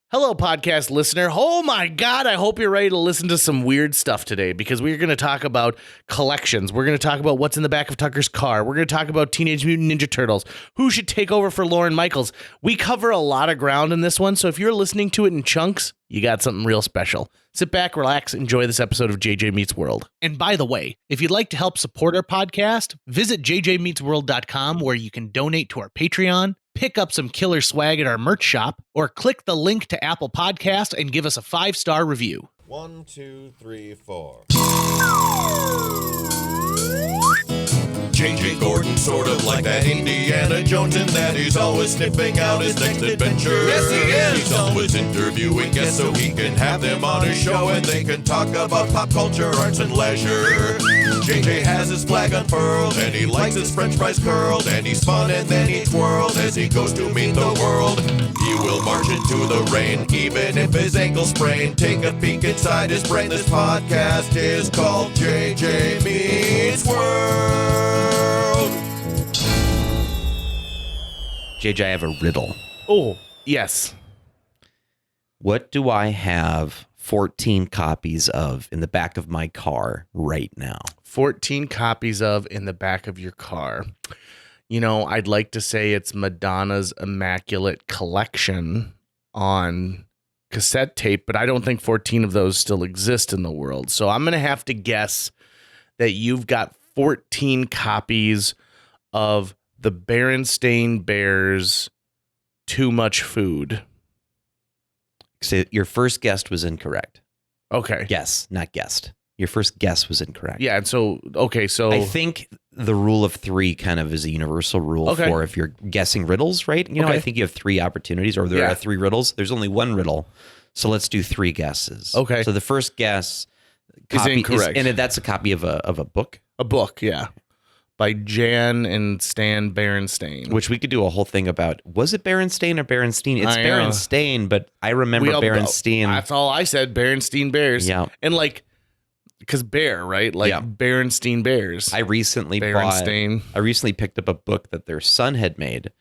Hello, podcast listener. Oh my God, I hope you're ready to listen to some weird stuff today because we're going to talk about collections. We're going to talk about what's in the back of Tucker's car. We're going to talk about Teenage Mutant Ninja Turtles. Who should take over for Lorne Michaels? We cover a lot of ground in this one, so if you're listening to it in chunks, you got something real special. Sit back, relax, enjoy this episode of JJ Meets World. And by the way, if you'd like to help support our podcast, visit jjmeetsworld.com where you can donate to our Patreon, pick up some killer swag at our merch shop, or click the link to Apple Podcasts and give us a 5-star review. 1, 2, 3, 4. J.J. Gordon, sort of like that Indiana Jones, in that he's always sniffing out his next adventure. Yes, he is. He's always interviewing guests so he can have them on his show and they can talk about pop culture, arts, and leisure. J.J. has his flag unfurled and he likes his french fries curled, and he's fun and then he twirled as he goes to meet the world. He will march into the rain even if his ankle sprained. Take a peek inside his brain. This podcast is called JJ Meets World. JJ, I have a riddle. Oh, yes. What do I have 14 copies of in the back of my car right now? 14 copies of in the back of your car. You know, I'd like to say it's Madonna's Immaculate Collection on cassette tape, but I don't think 14 of those still exist in the world. So I'm going to have to guess that you've got 14 copies of the Berenstain Bears Too Much Food. So your first guess was incorrect. Okay. Guess, not guessed. Your first guess was incorrect. Yeah, and so, okay, so... I think the rule of 3 kind of is a universal rule for if you're guessing riddles, right? You know, I think you have 3 opportunities, or there are 3 riddles. There's only 1 riddle, so let's do 3 guesses. Okay. So the first guess... is incorrect. And that's a copy of a book? A book, yeah. By Jan and Stan Berenstain. Which we could do a whole thing about. Was it Berenstain or Berenstein? It's Berenstain, but I remember Berenstein. That's all I said, Berenstain Bears. Yeah. And like, because bear, right? Like Berenstain Bears. I recently picked up a book that their son had made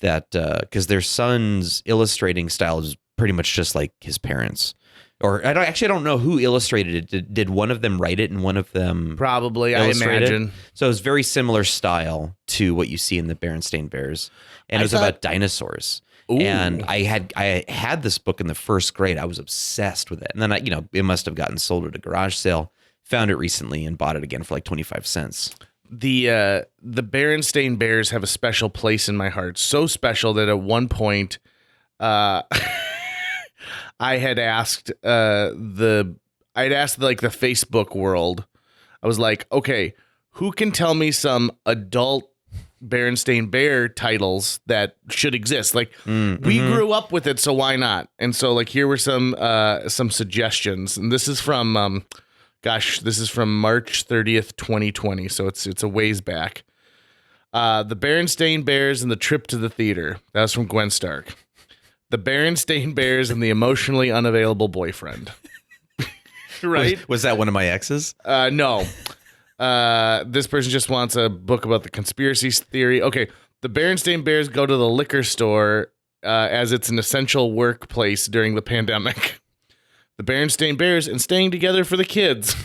that, because their son's illustrating style is pretty much just like his parents'. Or I don't know who illustrated it. Did one of them write it and one of them probably? I imagine. So it's very similar style to what you see in the Berenstain Bears, and it was about dinosaurs. Ooh. And I had this book in the first grade. I was obsessed with it, and then it must have gotten sold at a garage sale. Found it recently and bought it again for like 25 cents. The Berenstain Bears have a special place in my heart. So special that at one point, I had asked the Facebook world. I was like, okay, who can tell me some adult Berenstain Bear titles that should exist? Like we grew up with it, so why not? And so like here were some suggestions, and this is from this is from March 30th, 2020. So it's a ways back. The Berenstain Bears and the Trip to the Theater. That was from Gwen Stark. The Berenstain Bears and the Emotionally Unavailable Boyfriend. Right? Was that one of my exes? No. This person just wants a book about the conspiracy theory. Okay. The Berenstain Bears go to the liquor store as it's an essential workplace during the pandemic. The Berenstain Bears and staying together for the kids.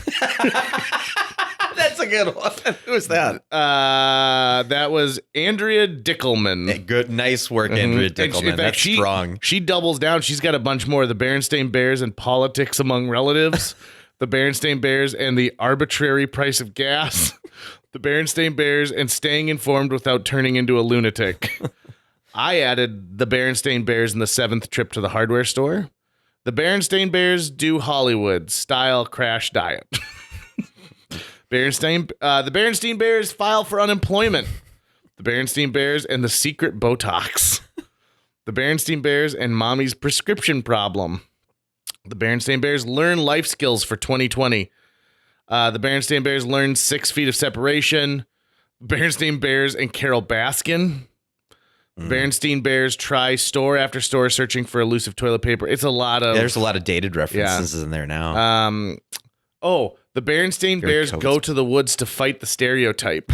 That's a good one. Who was that? That was Andrea Dickelman. Hey, good, nice work, Andrea Dickelman. That's strong. She doubles down. She's got a bunch more. The Berenstain Bears and Politics Among Relatives. The Berenstain Bears and the Arbitrary Price of Gas. The Berenstain Bears and Staying Informed Without Turning into a Lunatic. I added the Berenstain Bears and the 7th Trip to the Hardware Store. The Berenstain Bears do Hollywood style crash diet. The Berenstain Bears file for unemployment. The Berenstain Bears and the secret Botox. The Berenstain Bears and mommy's prescription problem. The Berenstain Bears learn life skills for 2020. The Berenstain Bears learn 6 feet of separation. Berenstain Bears and Carol Baskin. Berenstain Bears try store after store searching for elusive toilet paper. It's a lot of... There's a lot of dated references in there now. The Berenstain Bears go to the woods to fight the stereotype.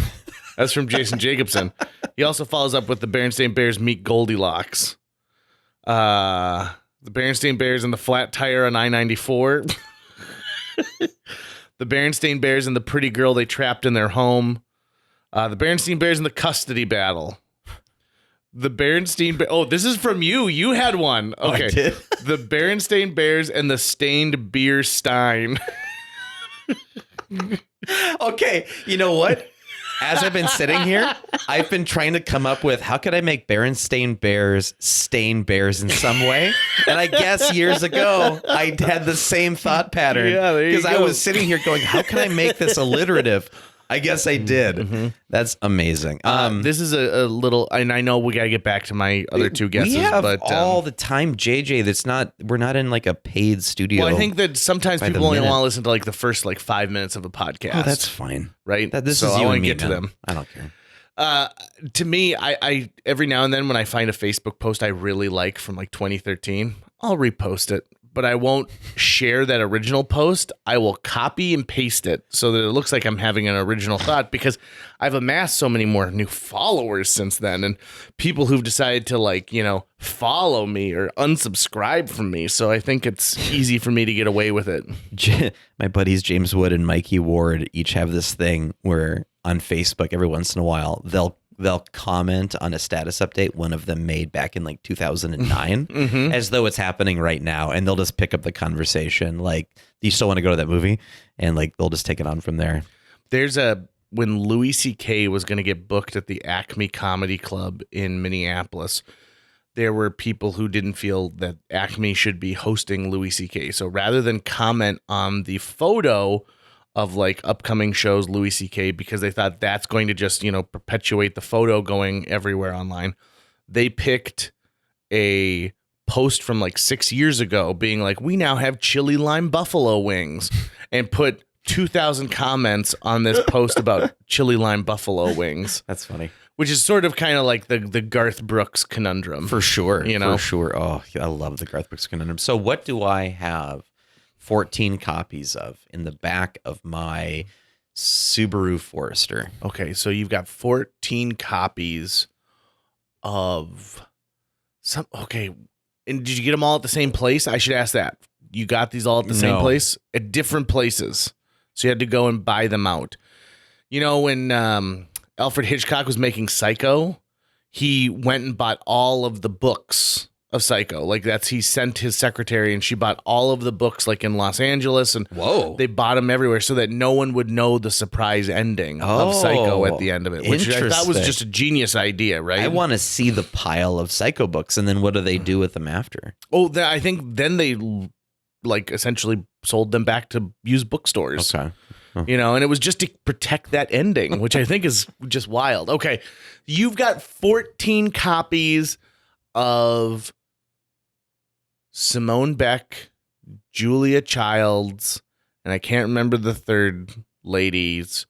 That's from Jason Jacobson. He also follows up with the Berenstain Bears meet Goldilocks. The Berenstain Bears and the flat tire on I-94. The Berenstain Bears and the pretty girl they trapped in their home. The Berenstain Bears and the custody battle. The Berenstain Oh, this is from you. You had one. Okay. Oh, I did? The Berenstain Bears and the stained beer stein. Okay, you know what? As I've been sitting here, I've been trying to come up with how could I make Berenstain Bears stain bears in some way? And I guess years ago, I had the same thought pattern. Yeah, there you Because I go. was sitting here going, how can I make this alliterative? I guess I did. Mm-hmm. That's amazing. This is a little, and I know we got to get back to my other two guesses. We have but, all the time, JJ. We're not in like a paid studio. Well, I think that sometimes by the people only minute. want to listen to like the first like 5 minutes of a podcast. Oh, that's fine. right. This so is I you want and to me, get to man. them. I don't care. To me, I every now and then when I find a Facebook post I really like from like 2013, I'll repost it, but I won't share that original post. I will copy and paste it so that it looks like I'm having an original thought, because I've amassed so many more new followers since then, and people who've decided to like, follow me or unsubscribe from me. So I think it's easy for me to get away with it. My buddies James Wood and Mikey Ward each have this thing where on Facebook every once in a while they'll comment on a status update one of them made back in like 2009 as though it's happening right now, and they'll just pick up the conversation like, do you still want to go to that movie? And like they'll just take it on from there. When Louis C.K. was going to get booked at the Acme Comedy Club in Minneapolis, there were people who didn't feel that Acme should be hosting Louis C.K. So rather than comment on the photo of like upcoming shows Louis C.K., because they thought that's going to just, perpetuate the photo going everywhere online, they picked a post from like 6 years ago being like, we now have chili lime buffalo wings, and put 2,000 comments on this post about chili lime buffalo wings. That's funny. Which is sort of kind of like the Garth Brooks conundrum. For sure. For sure. Oh, I love the Garth Brooks conundrum. So what do I have 14 copies of in the back of my Subaru Forester? Okay, so you've got 14 copies of some. Okay, and did you get them all at the same place? I should ask that. You got these all at the same No. place? At different places. So you had to go and buy them out. When Alfred Hitchcock was making Psycho, he went and bought all of the books of Psycho. Like he sent his secretary and she bought all of the books like in Los Angeles, and Whoa. they bought them everywhere so that no one would know the surprise ending of Psycho at the end of it, which I thought was Interesting. just a genius idea, right? I want to see the pile of Psycho books, and then what do they do with them after? I think then they like essentially sold them back to used bookstores. Okay. And it was just to protect that ending, which I think is just wild. Okay, you've got 14 copies of Simone Beck, Julia Childs, and I can't remember the third lady's,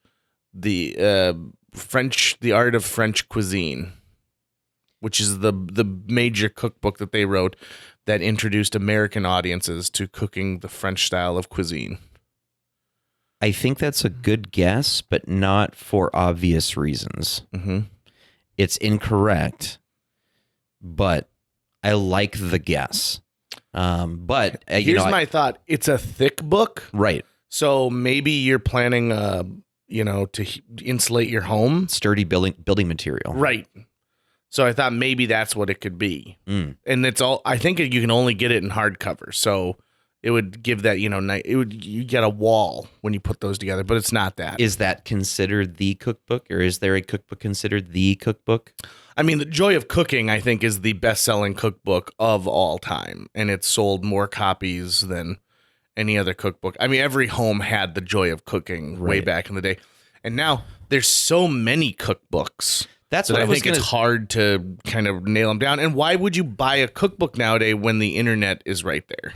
the Art of French Cuisine, which is the major cookbook that they wrote that introduced American audiences to cooking the French style of cuisine. I think that's a good guess, but not for obvious reasons. Mm-hmm. It's incorrect, but I like the guess. But here's my thought: it's a thick book, right? So maybe you're planning, to insulate your home, Sturdy building material, right? So I thought maybe that's what it could be, Mm. and it's all. I think you can only get it in hardcover, so it would give that you get a wall when you put those together, but it's not that. Is that considered the cookbook, or is there a cookbook considered the cookbook? I mean, The Joy of Cooking, I think, is the best-selling cookbook of all time, and it's sold more copies than any other cookbook. I mean, every home had The Joy of Cooking way Right. back in the day, and now there's so many cookbooks. That's that what I I was think it's hard to kind of nail them down. And why would you buy a cookbook nowadays when the internet is right there?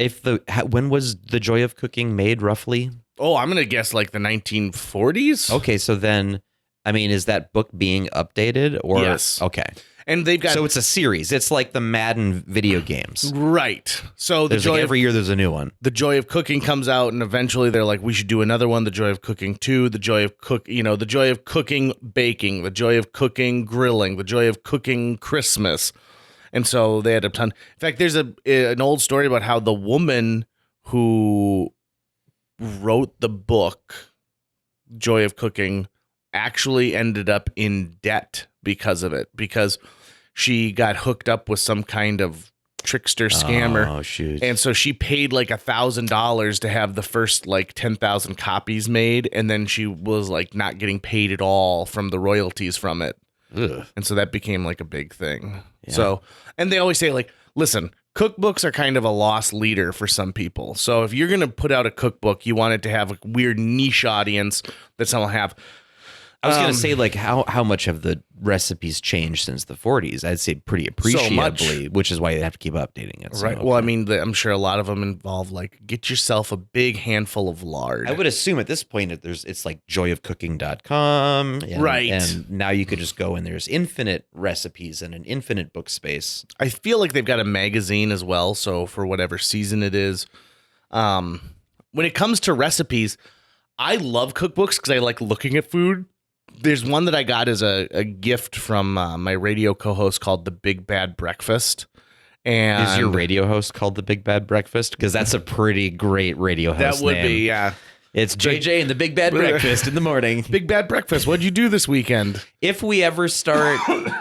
When was The Joy of Cooking made, roughly? Oh, I'm gonna guess like the 1940s. Okay, so then, I mean, is that book being updated, or Yes. Okay, And they've got so it's a series. It's like the Madden video games. right. So There's like every year there's a new one. The Joy of Cooking comes out, and eventually they're like, we should do another one. The Joy of Cooking 2, The Joy of The Joy of Cooking Baking, The Joy of Cooking Grilling, The Joy of Cooking Christmas. And so they had a ton. In fact, there's an old story about how the woman who wrote the book, Joy of Cooking, actually ended up in debt because of it, because she got hooked up with some kind of trickster scammer. Oh, shoot. And so she paid like $1,000 to have the first like 10,000 copies made. And then she was like not getting paid at all from the royalties from it. Ugh. And so that became like a big thing. Yeah. So, and they always say like, listen, cookbooks are kind of a lost leader for some people. So if you're going to put out a cookbook, you want it to have a weird niche audience that someone will have. I was going to say, like, how much have the recipes changed since the 40s? I'd say pretty appreciably, which is why they have to keep updating it. So, right. Well, I mean, I'm sure a lot of them involve, like, get yourself a big handful of lard. I would assume at this point it's like joyofcooking.com. Right. And now you could just go and there's infinite recipes and an infinite book space. I feel like they've got a magazine as well. So for whatever season it is. When it comes to recipes, I love cookbooks because I like looking at food. There's one that I got as a gift from my radio co-host called The Big Bad Breakfast. And is your radio host called The Big Bad Breakfast? Because that's a pretty great radio host that would name. be, yeah. It's JJ and The Big Bad Breakfast in the morning. Big Bad Breakfast. What'd you do this weekend? If we ever start the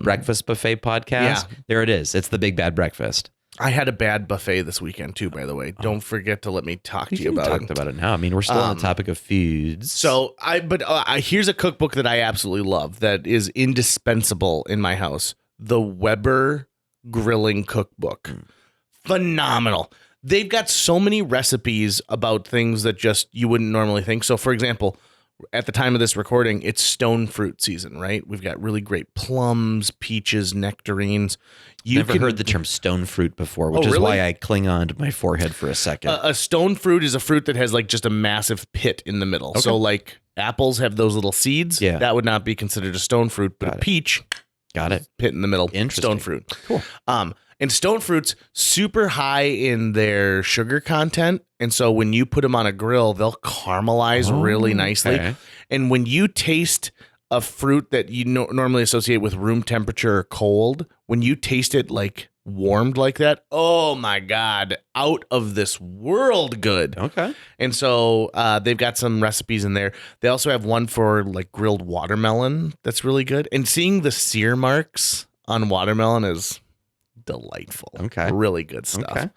breakfast buffet podcast, there it is. It's The Big Bad Breakfast. I had a bad buffet this weekend too, by the way. Don't forget to let me talk to you about it. Talked about it now. I mean, we're still on the topic of foods. So here's a cookbook that I absolutely love that is indispensable in my house. The Weber Grilling Cookbook. Phenomenal. They've got so many recipes about things that just you wouldn't normally think. So for example, at the time of this recording, it's stone fruit season, right? We've got really great plums, peaches, nectarines. Never heard the term stone fruit before, which is why I cling on to my forehead for a second. A stone fruit is a fruit that has like just a massive pit in the middle. Okay. So like apples have those little seeds. Yeah. That would not be considered a stone fruit, but a peach. Got it. Pit in the middle. Stone fruit. Cool. And stone fruits super high in their sugar content. And so when you put them on a grill, they'll caramelize really nicely. Okay. And when you taste a fruit that you normally associate with room temperature or cold, when you taste it like warmed like that, oh my God, out of this world good. Okay. And so they've got some recipes in there. They also have one for like grilled watermelon that's really good. And seeing the sear marks on watermelon is delightful. Okay. Really good stuff. Okay.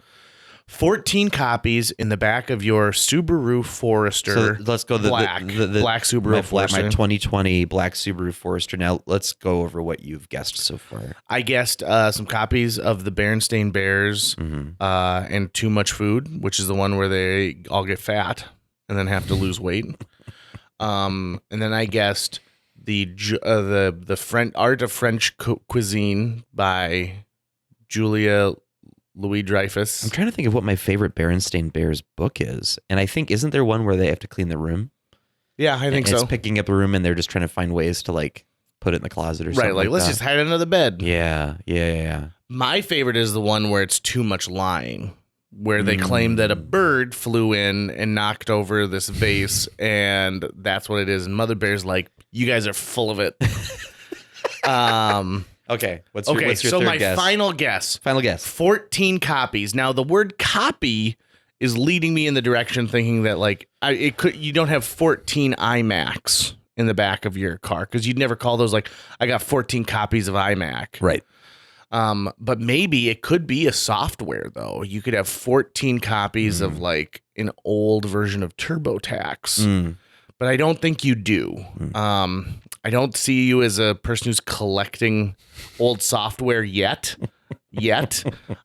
14 copies in the back of your Subaru Forester. So let's go black Subaru Forester. My 2020 black Subaru Forester. Now let's go over what you've guessed so far. I guessed some copies of the Berenstain Bears and Too Much Food, which is the one where they all get fat and then have to lose weight. And then I guessed the Art of French Cuisine by Julia Louis-Dreyfus. I'm trying to think of what my favorite Berenstain Bears book is. And I think, isn't there one where they have to clean the room? Yeah, I think so. It's picking up a room and they're just trying to find ways to like put it in the closet or something. Right, like let's just hide under the bed. Yeah. My favorite is the one where it's Too Much Lying, where they claim that a bird flew in and knocked over this vase, and that's what it is. And Mother Bear's like, you guys are full of it. Okay. What's your third guess? Final guess. 14 copies. Now the word copy is leading me in the direction thinking that like you don't have 14 iMacs in the back of your car because you'd never call those like I got 14 copies of iMac. Right. But maybe it could be a software though. You could have 14 copies of like an old version of TurboTax. But I don't think you do. I don't see you as a person who's collecting old software yet.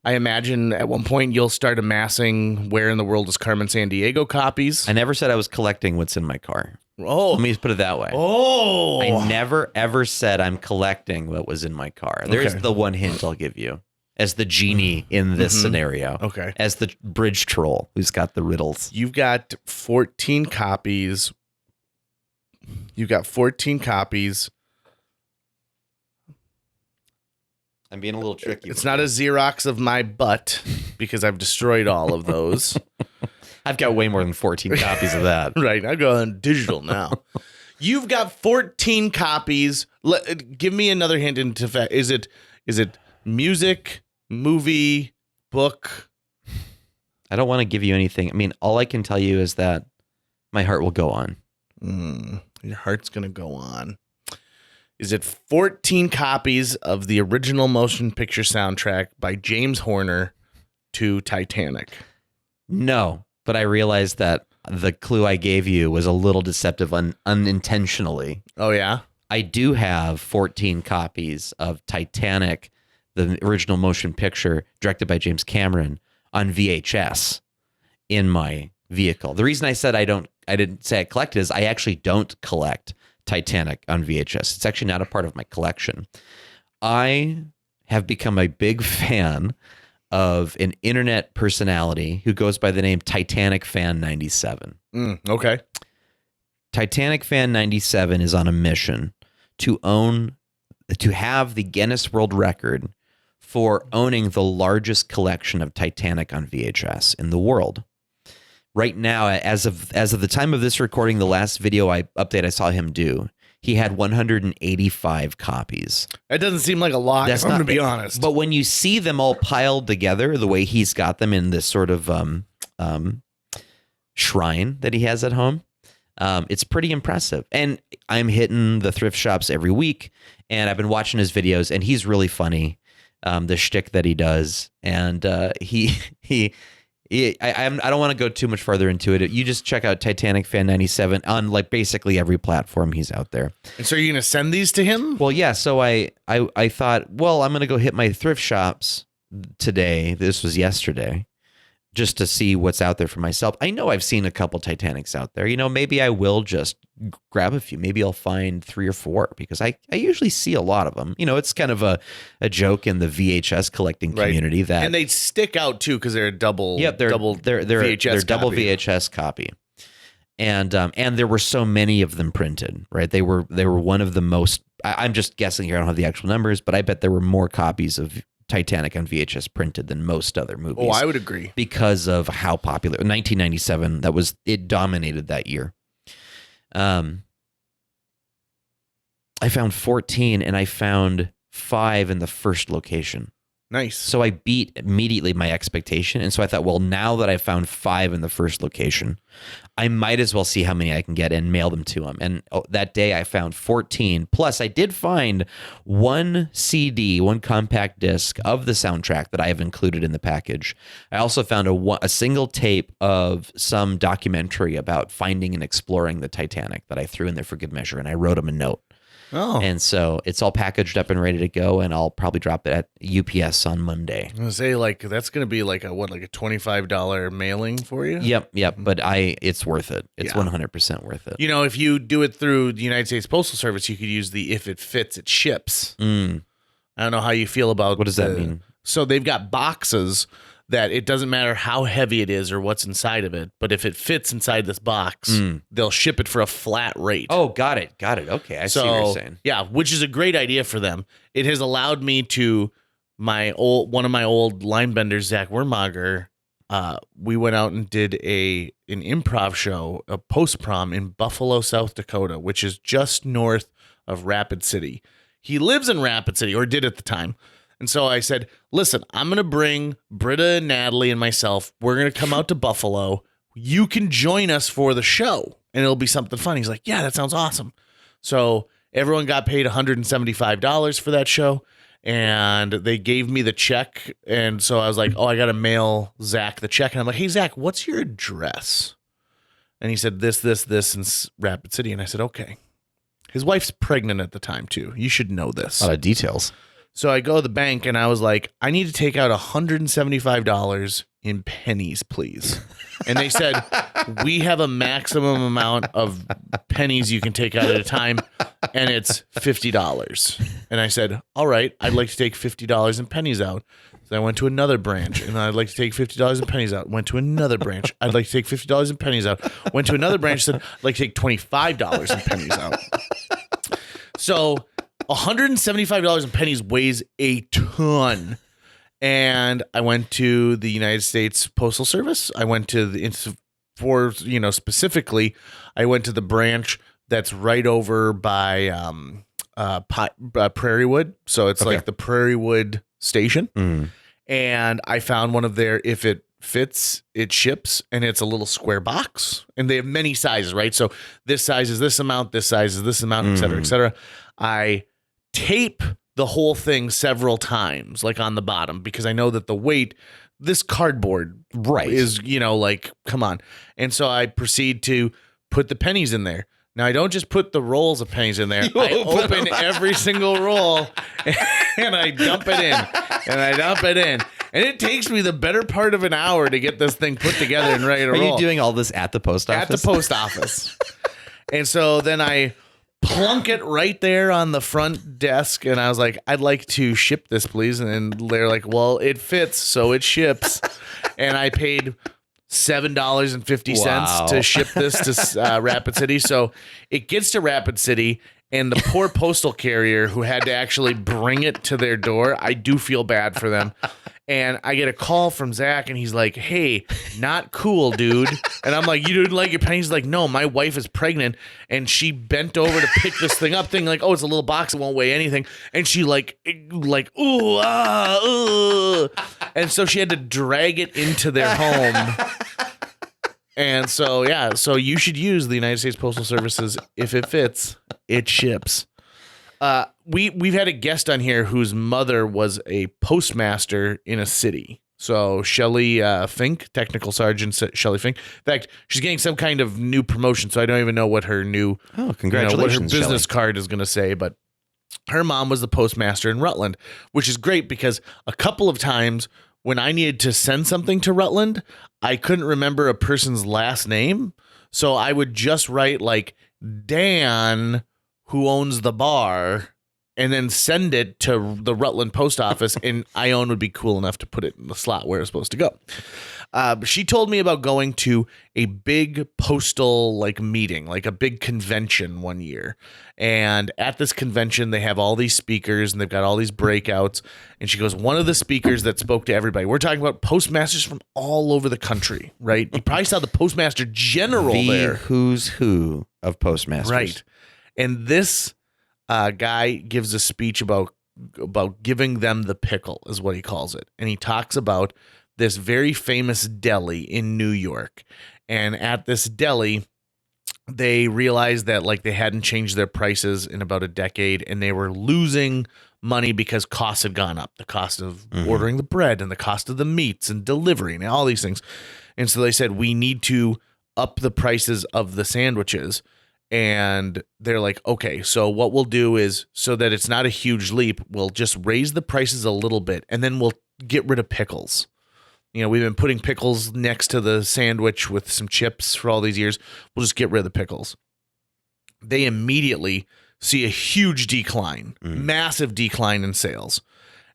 I imagine at one point you'll start amassing Where in the World is Carmen Sandiego copies. I never said I was collecting what's in my car. Oh. Let me just put it that way. Oh. I never, ever said I'm collecting what was in my car. There's the one hint I'll give you. As the genie in this scenario. Okay. As the bridge troll who's got the riddles. You've got 14 copies. I'm being a little tricky. It's not a Xerox of my butt because I've destroyed all of those. I've got way more than 14 copies of that. Right. I go on digital now. You've got 14 copies. Give me another hint into fact. Is it music, movie, book? I don't want to give you anything. I mean, all I can tell you is that my heart will go on. Your heart's going to go on. Is it 14 copies of the original motion picture soundtrack by James Horner to Titanic? No, but I realized that the clue I gave you was a little deceptive unintentionally. Oh, yeah? I do have 14 copies of Titanic, the original motion picture directed by James Cameron, on VHS in my vehicle. The reason I said I didn't say I collect is I actually don't collect Titanic on VHS. It's actually not a part of my collection. I have become a big fan of an internet personality who goes by the name Titanic Fan 97. Okay. Titanic Fan 97 is on a mission to have the Guinness World Record for owning the largest collection of Titanic on VHS in the world. Right now, as of the time of this recording, the last video update I saw him do, he had 185 copies. That doesn't seem like a lot, if I'm going to be honest. But when you see them all piled together, the way he's got them in this sort of shrine that he has at home, it's pretty impressive. And I'm hitting the thrift shops every week, and I've been watching his videos, and he's really funny, the shtick that he does. And I don't want to go too much further into it. You just check out Titanic Fan 97 on like basically every platform he's out there. And so you're going to send these to him? Well, yeah. So I thought, well, I'm going to go hit my thrift shops today. This was yesterday, just to see what's out there for myself. I know I've seen a couple Titanics out there. You know, maybe I will just grab a few. Maybe I'll find 3 or 4 because I usually see a lot of them. You know, it's kind of a joke in the VHS collecting community that, and they stick out too because they're a double. Yep, they're double VHS copy. And there were so many of them printed, right? They were one of the most. I'm just guessing here. I don't have the actual numbers, but I bet there were more copies of Titanic on VHS printed than most other movies. Oh, I would agree. Because of how popular. 1997, it dominated that year. I found 14 and I found 5 in the first location. Nice. So I beat immediately my expectation. And so I thought, well, now that I found 5 in the first location, I might as well see how many I can get and mail them to him. And that day I found 14. Plus, I did find 1 CD, 1 compact disc of the soundtrack that I have included in the package. I also found a single tape of some documentary about finding and exploring the Titanic that I threw in there for good measure. And I wrote him a note. Oh. And so it's all packaged up and ready to go, and I'll probably drop it at UPS on Monday. I'm gonna say that's gonna be like a $25 mailing for you. Yep. But it's worth it. It's 100% worth it. You know, if you do it through the United States Postal Service, you could use the "if it fits, it ships." I don't know how you feel about. What does that mean? So they've got boxes that it doesn't matter how heavy it is or what's inside of it, but if it fits inside this box, they'll ship it for a flat rate. Oh, got it. Okay, I see what you're saying. Yeah, which is a great idea for them. It has allowed me to one of my old line benders, Zach Wurmager. We went out and did an improv show, a post prom in Buffalo, South Dakota, which is just north of Rapid City. He lives in Rapid City, or did at the time. And so I said, listen, I'm going to bring Britta and Natalie and myself. We're going to come out to Buffalo. You can join us for the show, and it'll be something fun. He's like, yeah, that sounds awesome. So everyone got paid $175 for that show, and they gave me the check. And so I was like, oh, I got to mail Zach the check. And I'm like, hey, Zach, what's your address? And he said, this in Rapid City. And I said, okay. His wife's pregnant at the time, too. You should know this. A lot of details. So I go to the bank and I was like, I need to take out $175 in pennies, please. And they said, we have a maximum amount of pennies you can take out at a time, and it's $50. And I said, all right, I'd like to take $50 in pennies out. So I went to another branch, and I'd like to take $50 in pennies out. Went to another branch. I'd like to take $50 in pennies out. Went to another branch, said, I'd like to take $25 in pennies out. So $175 in pennies weighs a ton. And I went to the United States Postal Service. I went to specifically, I went to the branch that's right over by Prairie Wood. So it's like the Prairie Wood station. And I found one of their, if it fits, it ships, and it's a little square box, and they have many sizes, right? So this size is this amount, this size is this amount, et cetera, et cetera. I tape the whole thing several times, like on the bottom, because I know that the weight, this cardboard is, like, come on. And so I proceed to put the pennies in there. Now, I don't just put the rolls of pennies in there. I open every single roll and I dump it in. And it takes me the better part of an hour to get this thing put together and ready to roll. Are you doing all this at the post office? At the post office. And so then I plunk it right there on the front desk. And I was like, I'd like to ship this, please. And they're like, well, it fits, so it ships. And I paid $7.50 to ship this to Rapid City. So it gets to Rapid City, and the poor postal carrier who had to actually bring it to their door, I do feel bad for them. And I get a call from Zach, and he's like, hey, not cool, dude. And I'm like, you didn't like your pen? He's like, no, my wife is pregnant, and she bent over to pick this thing up, thinking like, oh, it's a little box, it won't weigh anything. And she like, ooh. And so she had to drag it into their home. And so, yeah, so you should use the United States Postal Services. If it fits, it ships. We've had a guest on here whose mother was a postmaster in a city. So Shelly Fink, Technical Sergeant Shelly Fink. In fact, she's getting some kind of new promotion, so I don't even know what her new congratulations, what her business Shelley. card is going to say. But her mom was the postmaster in Rutland, which is great because a couple of times when I needed to send something to Rutland, I couldn't remember a person's last name, so I would just write like Dan, who owns the bar, and then send it to the Rutland post office, and Ione would be cool enough to put it in the slot where it's supposed to go. She told me about going to a big postal like meeting, like a big convention one year. And at this convention, they have all these speakers and they've got all these breakouts. And she goes, one of the speakers that spoke to everybody, we're talking about postmasters from all over the country, right? You probably saw the Postmaster General there. Who's who of postmasters. Right. And this guy gives a speech about giving them the pickle, is what he calls it. And he talks about this very famous deli in New York. And at this deli, they realized that like they hadn't changed their prices in about a decade, and they were losing money because costs had gone up. The cost of ordering the bread and the cost of the meats and delivery and all these things. And so they said, we need to up the prices of the sandwiches. And they're like, okay, so what we'll do is, so that it's not a huge leap, we'll just raise the prices a little bit, and then we'll get rid of pickles. You know, we've been putting pickles next to the sandwich with some chips for all these years. We'll just get rid of the pickles. They immediately see a huge decline, massive decline in sales.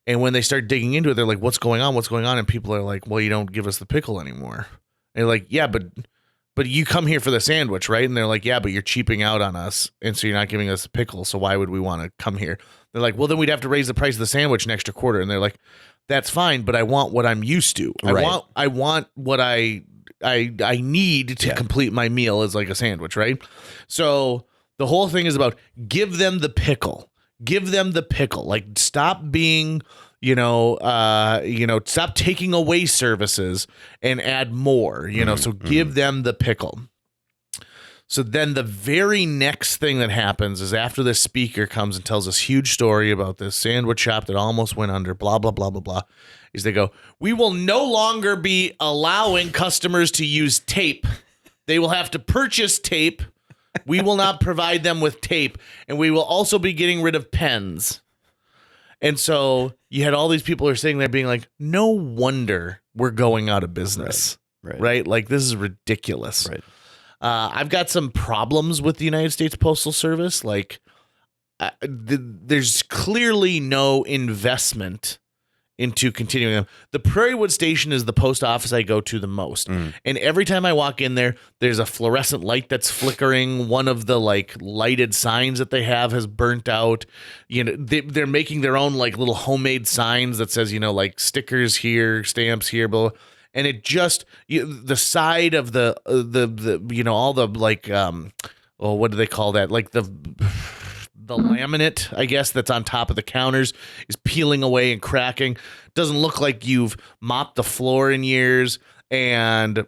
And when they start digging into it, they're like, what's going on? What's going on? And people are like, well, you don't give us the pickle anymore. And they're like, yeah, but you come here for the sandwich, right? And they're like, yeah, but you're cheaping out on us. And so you're not giving us the pickle. So why would we want to come here? They're like, well, then we'd have to raise the price of the sandwich an extra quarter. And they're like, that's fine, but I want what I'm used to. Right. I want what I need to complete my meal as like a sandwich, right? So the whole thing is about give them the pickle. Give them the pickle. Like stop being, stop taking away services and add more, so give them the pickle. So then the very next thing that happens is after this speaker comes and tells this huge story about this sandwich shop that almost went under, blah, blah, blah, blah, blah, is they go, we will no longer be allowing customers to use tape. They will have to purchase tape. We will not provide them with tape. And we will also be getting rid of pens. And so you had all these people who are sitting there being like, no wonder we're going out of business. Right? Like, this is ridiculous. Right. I've got some problems with the United States Postal Service. Like, there's clearly no investment into continuing them. The Prairie Wood Station is the post office I go to the most. And every time I walk in there, there's a fluorescent light that's flickering. One of the like lighted signs that they have has burnt out. They're making their own like little homemade signs that says, like stickers here, stamps here, blah, blah. And it just the side of the all the like what do they call that? Like the laminate, I guess, that's on top of the counters is peeling away and cracking. Doesn't look like you've mopped the floor in years, and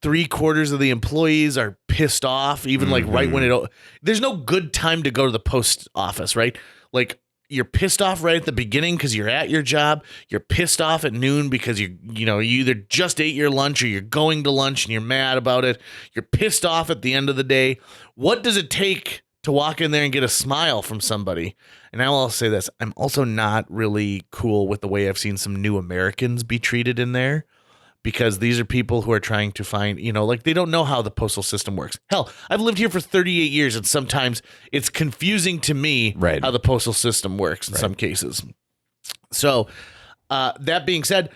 3/4 of the employees are pissed off, even like right when there's no good time to go to the post office, right? Like you're pissed off right at the beginning because you're at your job. You're pissed off at noon because you either just ate your lunch or you're going to lunch and you're mad about it. You're pissed off at the end of the day. What does it take to walk in there and get a smile from somebody? And I will also say this. I'm also not really cool with the way I've seen some new Americans be treated in there, because these are people who are trying to find, like they don't know how the postal system works. Hell, I've lived here for 38 years, and sometimes it's confusing to me how the postal system works in some cases. So that being said,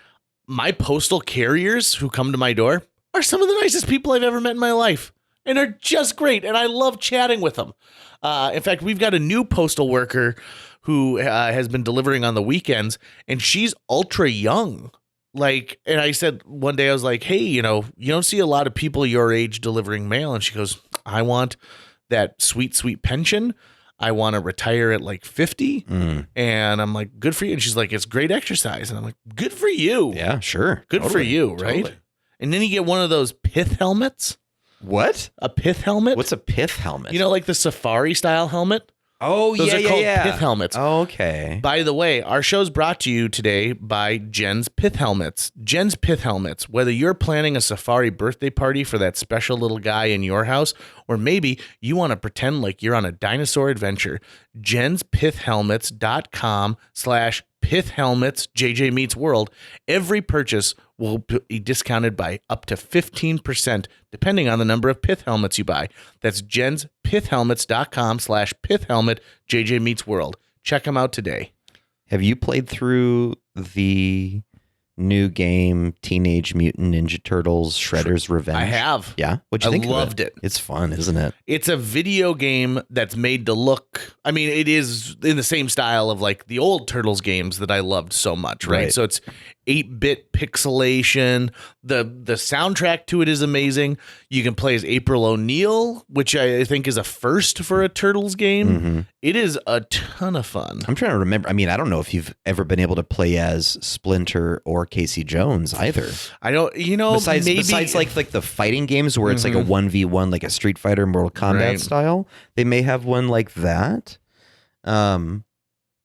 my postal carriers who come to my door are some of the nicest people I've ever met in my life, and are just great, and I love chatting with them. In fact, we've got a new postal worker who has been delivering on the weekends, and she's ultra young. And I said one day, I was like, hey, you don't see a lot of people your age delivering mail. And she goes, I want that sweet, sweet pension. I want to retire at like 50. And I'm like, good for you. And she's like, it's great exercise. And I'm like, good for you. Yeah, sure. Good for you. Right. Totally. And then you get one of those pith helmets. What? A pith helmet? What's a pith helmet? Like the safari style helmet? Oh, those are called pith helmets. Oh, okay. By the way, our show's brought to you today by Jen's Pith Helmets. Jen's Pith Helmets, whether you're planning a safari birthday party for that special little guy in your house, or maybe you want to pretend like you're on a dinosaur adventure, jenspithhelmets.com/Pith Helmets, JJ Meets World. Every purchase will be discounted by up to 15%, depending on the number of pith helmets you buy. That's jenspithhelmets.com/Pith Helmet, JJ Meets World. Check them out today. Have you played through the new game Teenage Mutant Ninja Turtles Shredder's Revenge? I have. Yeah? What'd you think of it? I loved it. It's fun, isn't it? It's a video game that's made to look, it is in the same style of like the old Turtles games that I loved so much, right? So it's 8-bit pixelation. The soundtrack to it is amazing. You can play as April O'Neil, which I think is a first for a Turtles game. It is a ton of fun. I'm trying to remember. I don't know if you've ever been able to play as Splinter or Casey Jones either. I don't, besides like the fighting games where it's like a 1v1, like a Street Fighter, Mortal Kombat style, they may have one like that.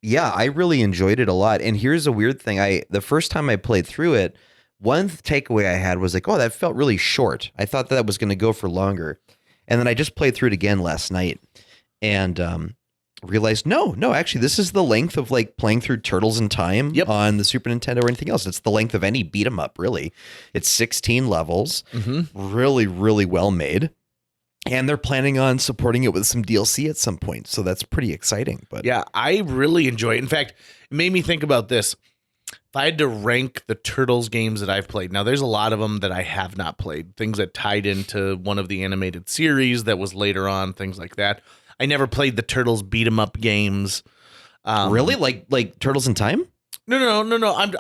Yeah, I really enjoyed it a lot. And here's a weird thing. The first time I played through it, one takeaway I had was like, oh, that felt really short. I thought that was going to go for longer. And then I just played through it again last night and realized, no, actually, this is the length of like playing through Turtles in Time on the Super Nintendo or anything else. It's the length of any beat 'em up, really. It's 16 levels, really, really well made. And they're planning on supporting it with some DLC at some point. So that's pretty exciting. But yeah, I really enjoy it. In fact, it made me think about this. If I had to rank the Turtles games that I've played, now there's a lot of them that I have not played, things that tied into one of the animated series that was later on, things like that. I never played the Turtles beat 'em up games. Really? Like Turtles in Time? No.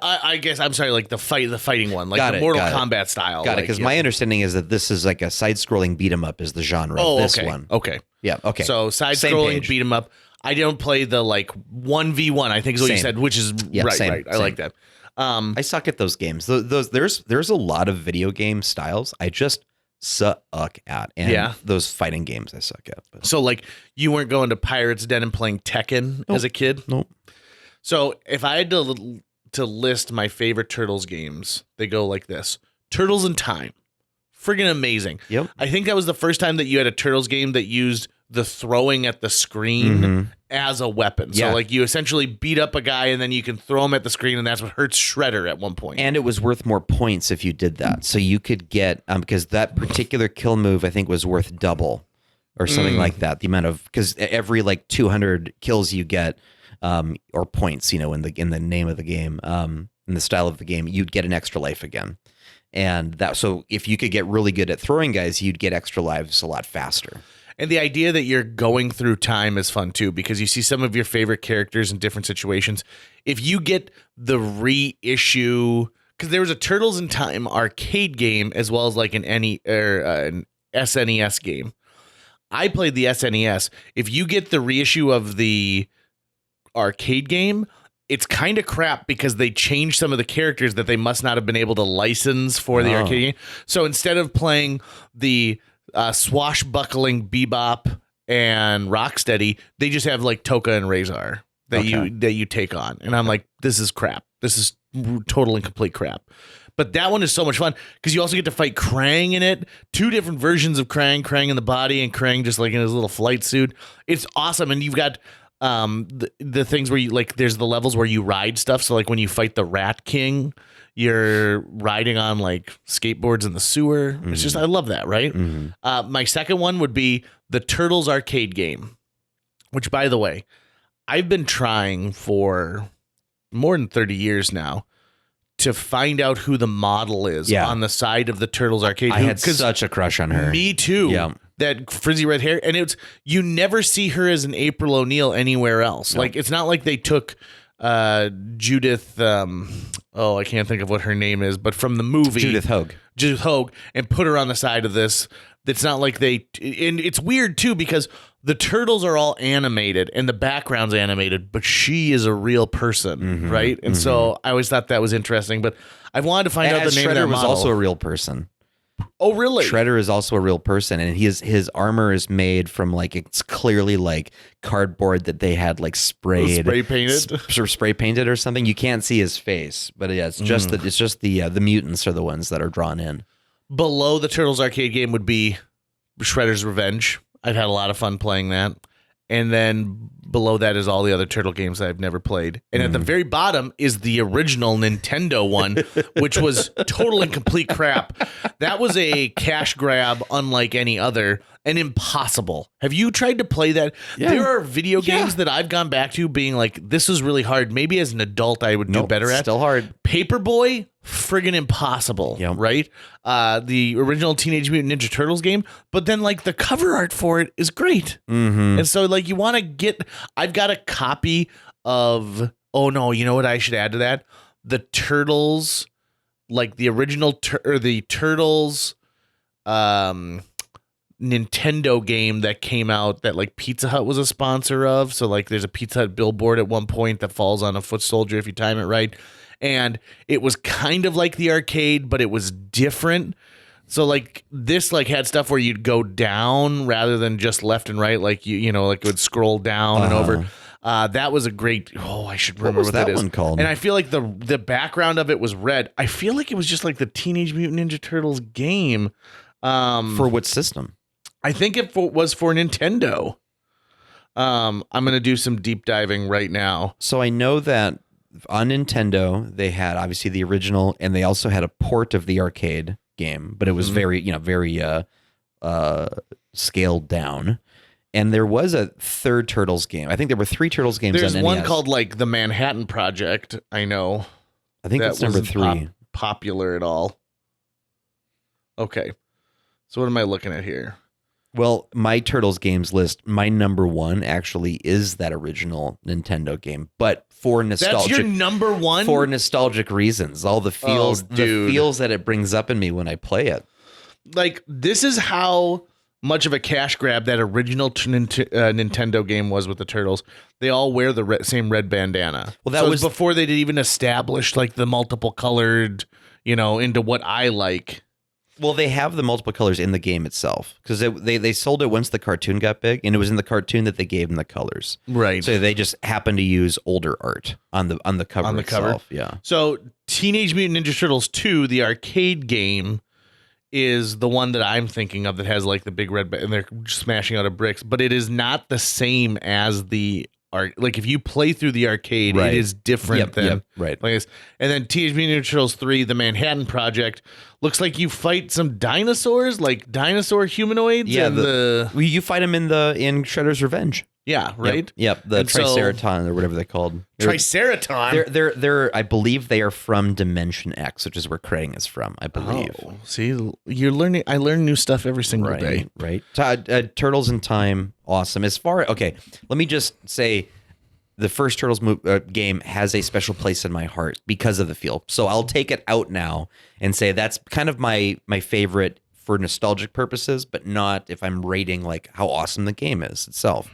I guess I'm sorry. Like the fighting one, like the Mortal Kombat style. Got it. Because my understanding is that this is like a side-scrolling beat 'em up is the genre of this one. Okay. Yeah. Okay. So side-scrolling beat 'em up. I don't play the like 1v1. I think is what you said, which is right. I like that. I suck at those games. There's a lot of video game styles I just suck at, and those fighting games I suck at. But. So like you weren't going to Pirates Den and playing Tekken as a kid? Nope. So if I had to list my favorite Turtles games, they go like this. Turtles in Time. Friggin' amazing. Yep. I think that was the first time that you had a Turtles game that used the throwing at the screen as a weapon. So like you essentially beat up a guy and then you can throw him at the screen, and that's what hurts Shredder at one point. And it was worth more points if you did that. So you could get, because that particular kill move I think was worth double or something like that. The amount of, because every like 200 kills you get, or points, in the name of the game, in the style of the game, you'd get an extra life again. And so if you could get really good at throwing guys, you'd get extra lives a lot faster. And the idea that you're going through time is fun too, because you see some of your favorite characters in different situations. If you get the reissue, because there was a Turtles in Time arcade game as well as like an SNES game. I played the SNES. If you get the reissue of the arcade game, it's kind of crap because they changed some of the characters that they must not have been able to license for the arcade game. So instead of playing the swashbuckling Bebop and Rocksteady, they just have like Toka and Razor that you take on. And I'm like, this is crap. This is total and complete crap. But that one is so much fun because you also get to fight Krang in it. 2 different versions of Krang in the body and Krang just like in his little flight suit. It's awesome. And you've got the things where you like, there's the levels where you ride stuff. So like when you fight the Rat King, you're riding on like skateboards in the sewer. It's just, I love that. Right. My second one would be the Turtles arcade game, which by the way, I've been trying for more than 30 years now to find out who the model is on the side of the Turtles arcade. I had such a crush on her. Me too. Yeah. That frizzy red hair. And you never see her as an April O'Neil anywhere else. Like, it's not like they took Judith, I can't think of what her name is, but from the movie. Judith Hoag, and put her on the side of this. It's not like and it's weird too because the turtles are all animated and the background's animated, but she is a real person, right? And so I always thought that was interesting, but I wanted to find out the name of that model. Shredder was also a real person. Oh, really? Shredder is also a real person, and his armor is made from like, it's clearly like cardboard that they had like spray painted or something. You can't see his face, but yeah, it's just the mutants are the ones that are drawn in. Below the Turtles arcade game would be Shredder's Revenge. I've had a lot of fun playing that. And then below that is all the other Turtle games that I've never played. And at the very bottom is the original Nintendo one, which was total and complete crap. That was a cash grab unlike any other and impossible. Have you tried to play that? Yeah. There are video games that I've gone back to being like, this is really hard. Maybe as an adult I would do better at. Still hard. Paperboy, friggin' impossible, right? The original Teenage Mutant Ninja Turtles game, but then like the cover art for it is great. And so like you want to get, I've got a copy of, you know what I should add to that? The Turtles, like the original, the Turtles Nintendo game that came out that like Pizza Hut was a sponsor of. So like there's a Pizza Hut billboard at one point that falls on a foot soldier if you time it right. And it was kind of like the arcade, but it was different. So like this like had stuff where you'd go down rather than just left and right. Like you know, like it would scroll down and over. That was a great. I should remember what that one called. And I feel like the background of it was red. I feel like it was just like the Teenage Mutant Ninja Turtles game. For what system? I think it was for Nintendo. I'm gonna do some deep diving right now. So I know that on Nintendo they had obviously the original, and they also had a port of the arcade game, but it was very scaled down. And there was a third Turtles game. I think there were 3 Turtles games. There's on one NES. called like the Manhattan Project. I know. I think that's number 3. Popular at all? Okay. So what am I looking at here? Well, my Turtles games list, my number 1 actually is that original Nintendo game, but for nostalgic. That's your number 1? For nostalgic reasons, all the feels, the feels that it brings up in me when I play it. Like this is how much of a cash grab that original Nintendo game was with the Turtles. They all wear the same red bandana. Well, that was before they even established like the multiple colored, into what I like. Well, they have the multiple colors in the game itself because they sold it once the cartoon got big, and it was in the cartoon that they gave them the colors. Right. So they just happened to use older art on the cover on the itself. Cover. Yeah. So Teenage Mutant Ninja Turtles 2, the arcade game, is the one that I'm thinking of that has like the big red and they're smashing out of bricks, but it is not the same as the like if you play through the arcade, it is different than right. Like and then Teenage Mutant Ninja Turtles 3, the Manhattan Project, looks like you fight some dinosaurs, like dinosaur humanoids. Yeah, you fight them in Shredder's Revenge. Yeah, right. Yep. The Triceraton or whatever they're called. Triceraton. They're I believe they are from Dimension X, which is where Krang is from. I believe. Oh, see, you're learning. I learn new stuff every single day. Right. Turtles in Time, awesome. Let me just say, the first Turtles game has a special place in my heart because of the feel. So I'll take it out now and say that's kind of my favorite for nostalgic purposes, but not if I'm rating like how awesome the game is itself.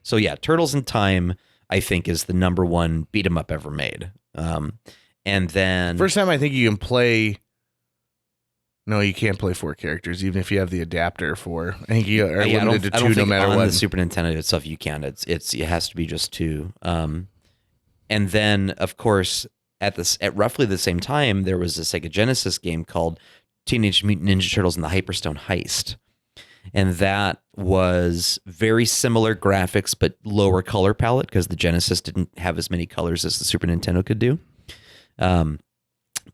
So yeah, Turtles in Time, I think, is the number one beat 'em up ever made. And then first time I think you can play. No, you can't play 4 characters, even if you have the adapter for. I think you are limited to 2 no matter on what. The Super Nintendo itself, you can. It has to be just 2. And then, of course, at roughly the same time, there was a Sega Genesis game called Teenage Mutant Ninja Turtles and the Hyperstone Heist. And that was very similar graphics, but lower color palette because the Genesis didn't have as many colors as the Super Nintendo could do.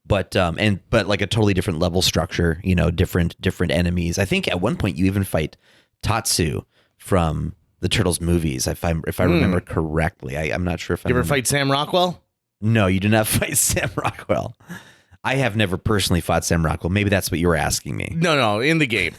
But like a totally different level structure, different enemies. I think at one point you even fight Tatsu from the Turtles movies, if I remember correctly. I'm not sure if you ever fight Sam Rockwell? No, you do not fight Sam Rockwell. I have never personally fought Sam Rockwell. Maybe that's what you were asking me. No, in the game.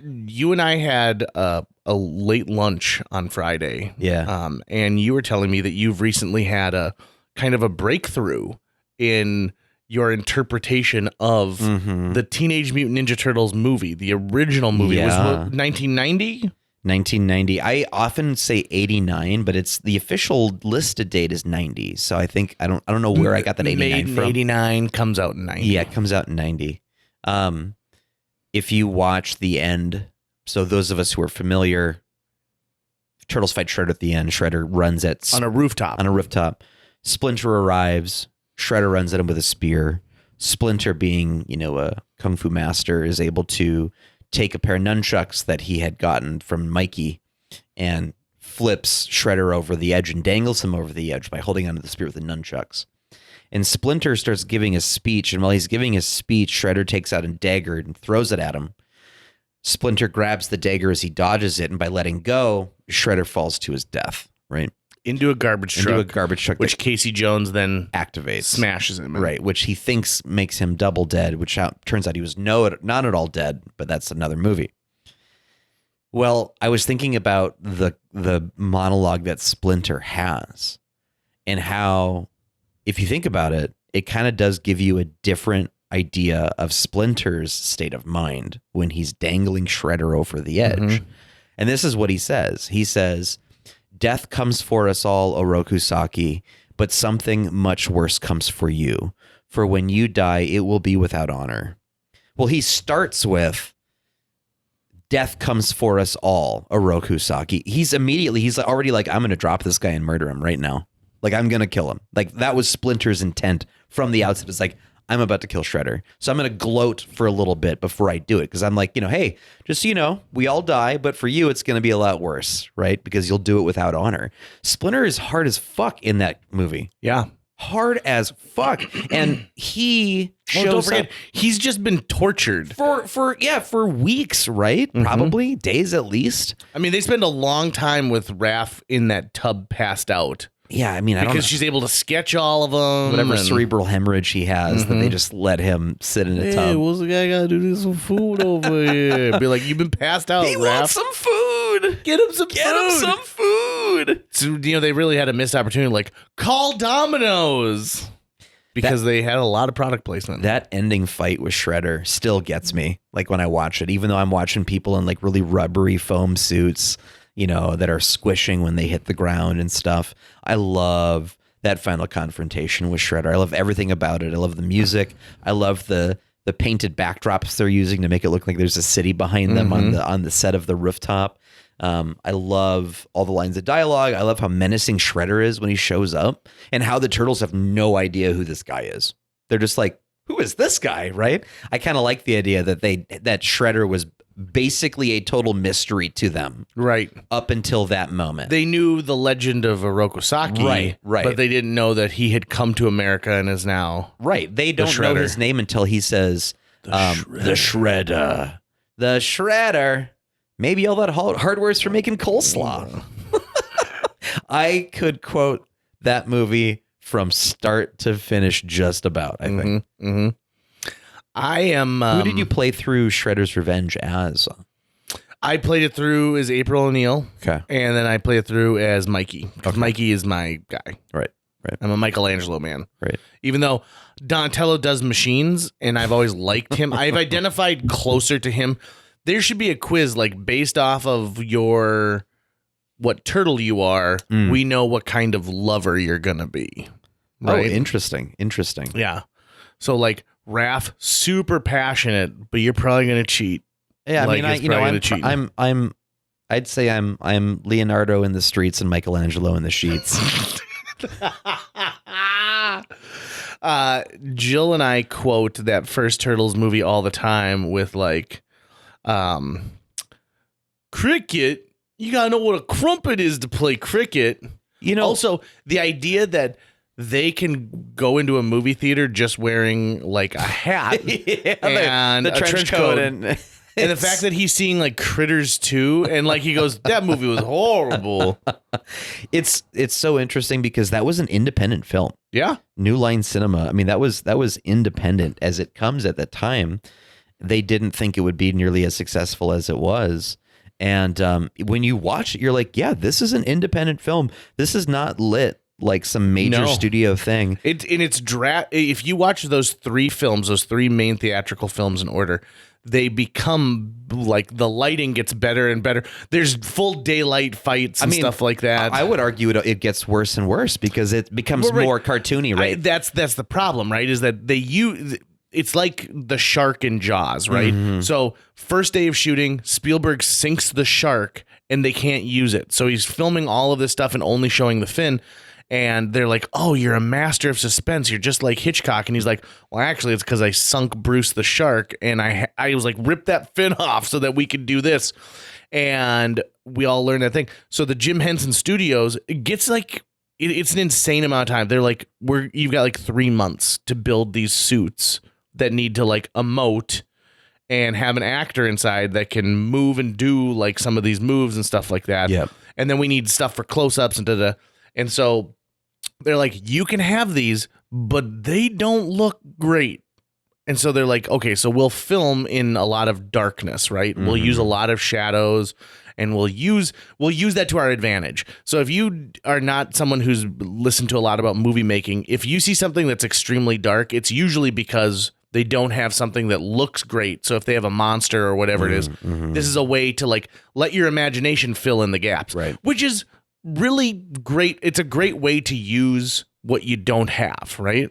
You and I had a late lunch on Friday. Yeah. And you were telling me that you've recently had a kind of a breakthrough in your interpretation of the Teenage Mutant Ninja Turtles movie, the original movie. Yeah. It was 1990? 1990. I often say 89, but it's the official listed date is 90. So I think I don't know where I got that 89 from. 89 comes out in 90. Yeah, it comes out in 90. If you watch the end, so those of us who are familiar, Turtles fight Shredder at the end. Shredder runs on a rooftop. Splinter arrives. Shredder runs at him with a spear. Splinter, being, a kung fu master, is able to take a pair of nunchucks that he had gotten from Mikey and flips Shredder over the edge and dangles him over the edge by holding onto the spear with the nunchucks. And Splinter starts giving a speech, and while he's giving his speech, Shredder takes out a dagger and throws it at him. Splinter grabs the dagger as he dodges it, and by letting go, Shredder falls to his death, right? Into a garbage truck. Which Casey Jones then activates. Smashes him. Right, which he thinks makes him double dead, which turns out he was not at all dead, but that's another movie. Well, I was thinking about the monologue that Splinter has and how, if you think about it, it kind of does give you a different idea of Splinter's state of mind when he's dangling Shredder over the edge. Mm-hmm. And this is what he says. He says, "Death comes for us all, Orokusaki, but something much worse comes for you. For when you die, it will be without honor." Well, he starts with, "Death comes for us all, Orokusaki." He's already like, I'm going to drop this guy and murder him right now. Like, I'm going to kill him. Like, that was Splinter's intent from the outset. It's like, I'm about to kill Shredder. So I'm going to gloat for a little bit before I do it. Because I'm like, hey, just so you know, we all die. But for you, it's going to be a lot worse, right? Because you'll do it without honor. Splinter is hard as fuck in that movie. Yeah. Hard as fuck. And he don't forget, he's just been tortured. For weeks, right? Mm-hmm. Probably. Days at least. I mean, they spend a long time with Raph in that tub passed out. Yeah, I mean, I don't know. Because she's able to sketch all of them. Whatever cerebral hemorrhage he has, that they just let him sit in a tub. Hey, what's the guy got to do some food over here? Be like, you've been passed out, He Raph. wants some food. Get him some food. So, they really had a missed opportunity. Like, call Domino's. Because they had a lot of product placement. That ending fight with Shredder still gets me. Like, when I watch it, even though I'm watching people in like really rubbery foam suits, that are squishing when they hit the ground and stuff. I love that final confrontation with Shredder. I love everything about it. I love the music. I love the painted backdrops they're using to make it look like there's a city behind them on the set of the rooftop. I love all the lines of dialogue. I love how menacing Shredder is when he shows up and how the Turtles have no idea who this guy is. They're just like, who is this guy, right? I kind of like the idea that Shredder was basically a total mystery to them. Right. Up until that moment. They knew the legend of Orokusaki. Right. But they didn't know that he had come to America and is now They don't know his name until he says, the Shredder. The Shredder. Maybe all that hardware's for making coleslaw. I could quote that movie from start to finish just about, I think. Mm-hmm. I am... who did you play through Shredder's Revenge as? I played it through as April O'Neil. Okay. And then I played it through as Mikey. Okay. Mikey is my guy. Right. Right. I'm a Michelangelo man. Right. Even though Donatello does machines, and I've always liked him, I've identified closer to him. There should be a quiz like based off of what turtle you are. We know what kind of lover you're gonna be. Right? Oh, interesting. Yeah. So like Raph, super passionate, but you're probably gonna cheat. Yeah, like, I mean, I'd say I'm Leonardo in the streets and Michelangelo in the sheets. Jill and I quote that first Turtles movie all the time with like, cricket. You gotta know what a crumpet is to play cricket. Also the idea that they can go into a movie theater just wearing like a hat and the a trench coat. And the fact that he's seeing like Critters 2 and like he goes, that movie was horrible. It's so interesting because that was an independent film. Yeah. New Line Cinema. I mean, that was independent as it comes at the time. They didn't think it would be nearly as successful as it was. And when you watch it, you're like, yeah, this is an independent film. This is not lit like some major studio thing. If you watch those three films, those three main theatrical films in order, they become like the lighting gets better and better. There's full daylight fights and stuff like that. I would argue it gets worse and worse because it becomes more cartoony, right? That's the problem, right? Is that it's like the shark in Jaws, right? Mm-hmm. So first day of shooting, Spielberg sinks the shark and they can't use it. So he's filming all of this stuff and only showing the fin. And they're like, oh, you're a master of suspense. You're just like Hitchcock. And he's like, well, actually, it's because I sunk Bruce the shark. And I was like, rip that fin off so that we could do this. And we all learned that thing. So the Jim Henson Studios, it gets like, it's an insane amount of time. They're like, you've got like 3 months to build these suits that need to like emote and have an actor inside that can move and do like some of these moves and stuff like that. Yep. And then we need stuff for close-ups and da-da. And so they're like, you can have these, but they don't look great. And so they're like, okay, so we'll film in a lot of darkness, right? Mm-hmm. We'll use a lot of shadows and we'll use that to our advantage. So if you are not someone who's listened to a lot about movie making, if you see something that's extremely dark, it's usually because they don't have something that looks great. So if they have a monster or whatever it is, this is a way to like let your imagination fill in the gaps, right? Which is really great. It's a great way to use what you don't have, right?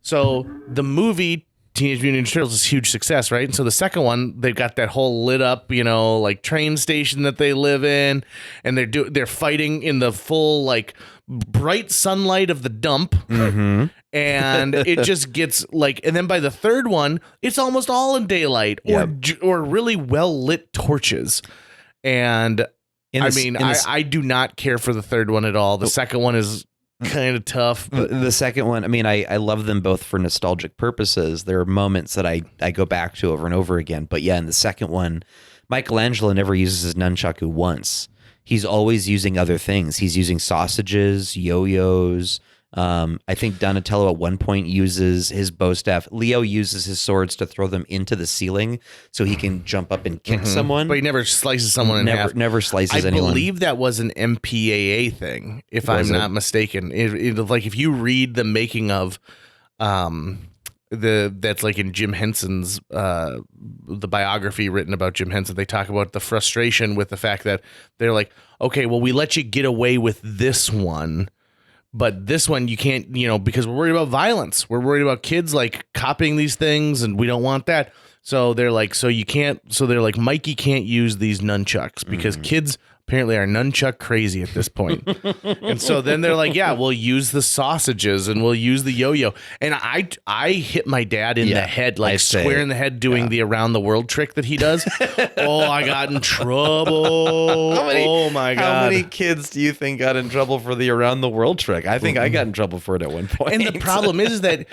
So the movie Teenage Mutant Ninja Turtles is a huge success, right? And so the second one, they've got that whole lit up, like train station that they live in, and they're fighting in the full like bright sunlight of the dump, and it just gets like, and then by the third one, it's almost all in daylight or really well lit torches, and I do not care for the third one at all. The second one is kind of tough, but the second one, I mean, I love them both for nostalgic purposes. There are moments that I go back to over and over again. But yeah, in the second one, Michelangelo never uses his nunchaku once. He's always using other things. He's using sausages, yo-yos. I think Donatello at one point uses his bow staff. Leo uses his swords to throw them into the ceiling so he can jump up and kick someone. But he never slices someone in half. Never slices anyone. I believe that was an MPAA thing, if I'm not mistaken. Like if you read the making of that's like in Jim Henson's the biography written about Jim Henson, they talk about the frustration with the fact that they're like, okay, well, we let you get away with this one, but this one you can't, because we're worried about violence. We're worried about kids like copying these things, and we don't want that. So they're like, Mikey can't use these nunchucks because kids apparently are nunchuck crazy at this point. And so then they're like, yeah, we'll use the sausages and we'll use the yo-yo. And I hit my dad in the head, like square in the head doing the around the world trick that he does. Oh, I got in trouble. Oh my God. How many kids do you think got in trouble for the around the world trick? I think I got in trouble for it at one point. And the problem is that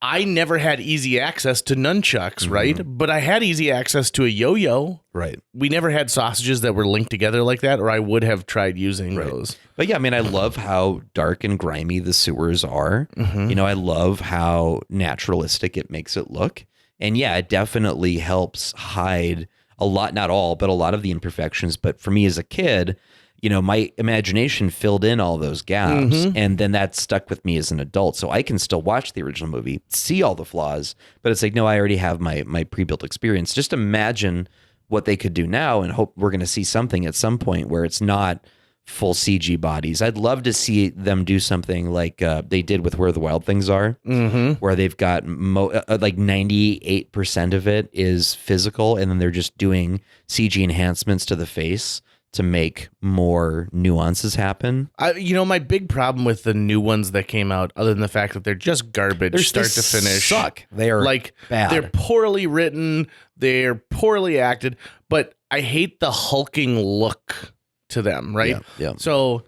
I never had easy access to nunchucks, right? But I had easy access to a yo-yo. Right. We never had sausages that were linked together like that, or I would have tried using those. But yeah, I mean, I love how dark and grimy the sewers are. I love how naturalistic it makes it look. And yeah, it definitely helps hide a lot, not all, but a lot of the imperfections. But for me as a kid, my imagination filled in all those gaps, and then that stuck with me as an adult. So I can still watch the original movie, see all the flaws, but it's like, no, I already have my pre-built experience. Just imagine what they could do now, and hope we're going to see something at some point where it's not full CG bodies. I'd love to see them do something like they did with Where the Wild Things Are, where they've got like 98% of it is physical, and then they're just doing CG enhancements to the face to make more nuances happen. My big problem with the new ones that came out, other than the fact that they're just garbage start to finish. Suck. They are like bad. They're poorly written. They're poorly acted. But I hate the hulking look to them. Right. Yeah. So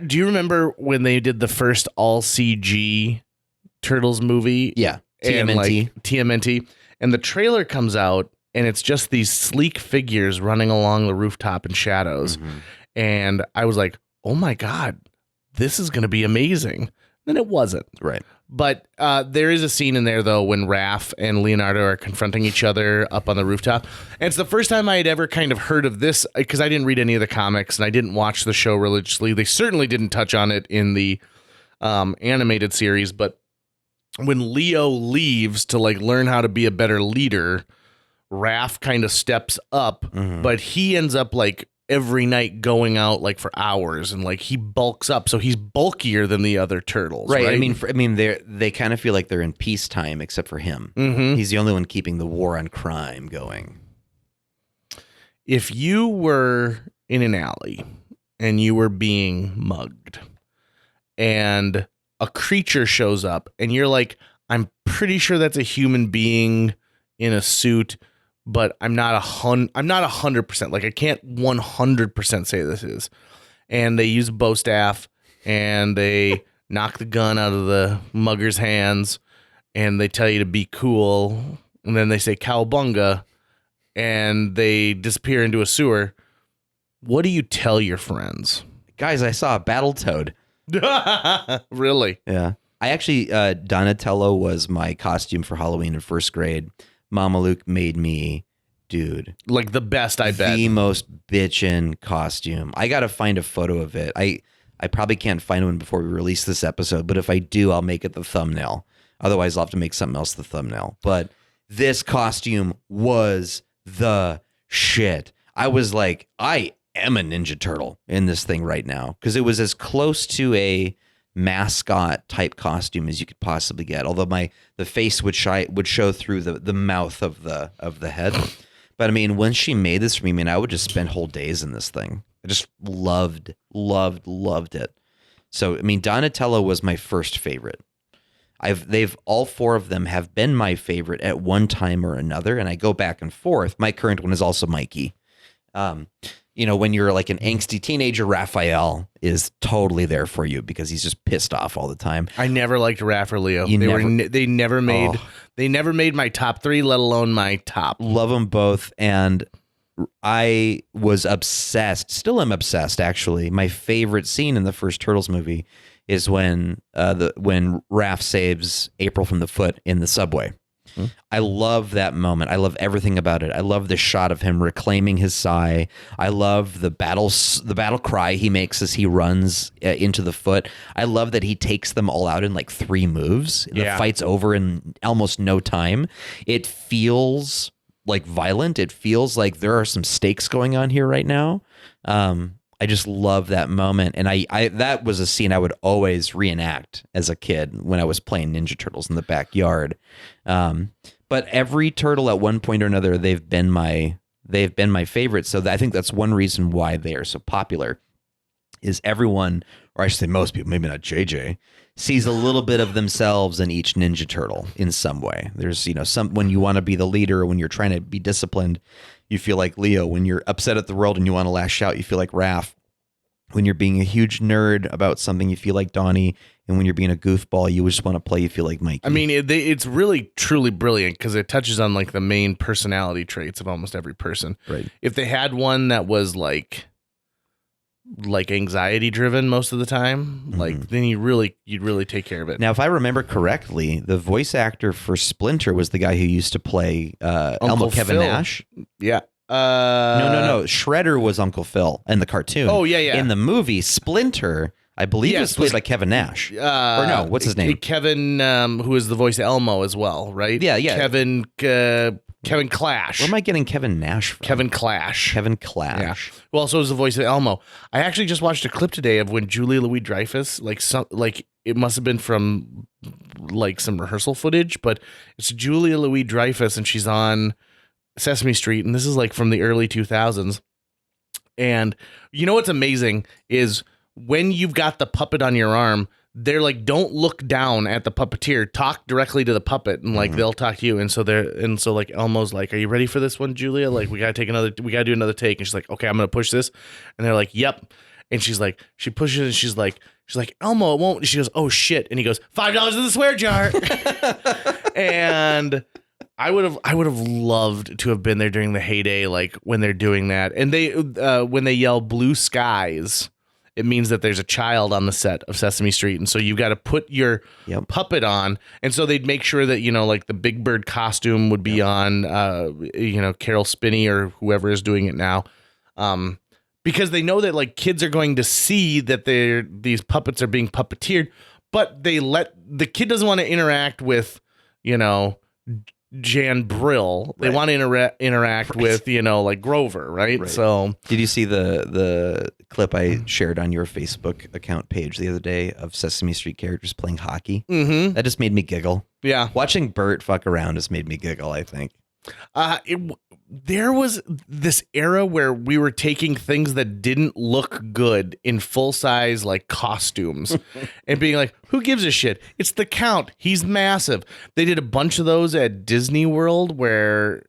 do you remember when they did the first all CG Turtles movie? Yeah. And TMNT. TMNT, and the trailer comes out. And it's just these sleek figures running along the rooftop in shadows. And I was like, oh my God, this is going to be amazing. And it wasn't. Right. But there is a scene in there, though, when Raph and Leonardo are confronting each other up on the rooftop. And it's the first time I had ever kind of heard of this, because I didn't read any of the comics and I didn't watch the show religiously. They certainly didn't touch on it in the animated series. But when Leo leaves to like learn how to be a better leader, Raph kind of steps up, but he ends up like every night going out like for hours, and like he bulks up, so he's bulkier than the other turtles. Right. I mean, they kind of feel like they're in peacetime, except for him. He's the only one keeping the war on crime going. If you were in an alley and you were being mugged, and a creature shows up, and you're like, I'm pretty sure that's a human being in a suit, but I'm not 100%. Like I can't 100% say this is. And they use a bow staff, and they knock the gun out of the mugger's hands, and they tell you to be cool, and then they say cowabunga, and they disappear into a sewer. What do you tell your friends? Guys, I saw a Battletoad. Really? Yeah. I actually, Donatello was my costume for Halloween in first grade. Mama Luke made me, dude, like the best, I bet. The most bitchin' costume. I got to find a photo of it. I probably can't find one before we release this episode, but if I do, I'll make it the thumbnail. Otherwise, I'll have to make something else the thumbnail. But this costume was the shit. I was like, I am a Ninja Turtle in this thing right now, because it was as close to a mascot type costume as you could possibly get, although the face would show through the mouth of the head. But I mean, when she made this for me, man, I would just spend whole days in this thing. I just loved it. So I mean, Donatello was my first favorite. All four of them have been my favorite at one time or another, and I go back and forth. My current one is also Mikey. When you're like an angsty teenager, Raphael is totally there for you because he's just pissed off all the time. I never liked Raph or Leo. They never made my top three, let alone my top. Love them both, and I was obsessed. Still am obsessed, actually. My favorite scene in the first Turtles movie is when Raph saves April from the foot in the subway. I love that moment. I love everything about it. I love the shot of him reclaiming his sai. I love the battle cry he makes as he runs into the foot. I love that he takes them all out in like 3 moves. The fight's over in almost no time. It feels like violent. It feels like there are some stakes going on here right now. I just love that moment, and I that was a scene I would always reenact as a kid when I was playing Ninja Turtles in the backyard. But every turtle at one point or another, they've been my favorite. So I think that's one reason why they are so popular. Is everyone, or I should say most people, maybe not JJ, sees a little bit of themselves in each Ninja Turtle in some way. There's some when you want to be the leader, when you're trying to be disciplined, you feel like Leo. When you're upset at the world and you want to lash out, you feel like Raph. When you're being a huge nerd about something, you feel like Donnie. And when you're being a goofball, you just want to play, you feel like Mikey. I mean, it's really, truly brilliant because it touches on like the main personality traits of almost every person. Right. If they had one that was like anxiety driven most of the time, like then you'd really take care of it. Now, if I remember correctly, the voice actor for Splinter was the guy who used to play Elmo Kevin Phil. Nash. Yeah. No. Shredder was Uncle Phil in the cartoon. Oh, yeah. In the movie, Splinter, I believe, is played by Kevin Nash. Or no, what's his name? Kevin, who is the voice of Elmo as well, right? Yeah. Kevin Clash. Where am I getting Kevin Nash from? Kevin Clash. Yeah. Who also is the voice of Elmo. I actually just watched a clip today of when Julia Louis-Dreyfus, it must have been from like some rehearsal footage, but it's Julia Louis-Dreyfus and she's on Sesame Street, and this is like from the early 2000s. And you know what's amazing is when you've got the puppet on your arm, they're like, don't look down at the puppeteer, talk directly to the puppet, and like they'll talk to you. And so like Elmo's like, are you ready for this one, Julia? Like we gotta do another take. And she's like, okay, I'm gonna push this. And they're like, yep. And she's like, she pushes and she's like, Elmo, it won't. And she goes, oh shit. And he goes, $5 in the swear jar. And I would have loved to have been there during the heyday, like when they're doing that. And they when they yell blue skies, it means that there's a child on the set of Sesame Street. And so you've got to put your puppet on. And so they'd make sure that, like the Big Bird costume would be on, Carol Spinney or whoever is doing it now. Because they know that like kids are going to see that these puppets are being puppeteered, but the kid doesn't want to interact with, Jan Brill. They want to interact with, like Grover, right? So did you see the clip I shared on your Facebook account page the other day of Sesame Street characters playing hockey? Mm-hmm. That just made me giggle. Yeah. Watching Bert fuck around just made me giggle, I think. There was this era where we were taking things that didn't look good in full size, like costumes and being like, who gives a shit? It's the Count. He's massive. They did a bunch of those at Disney World where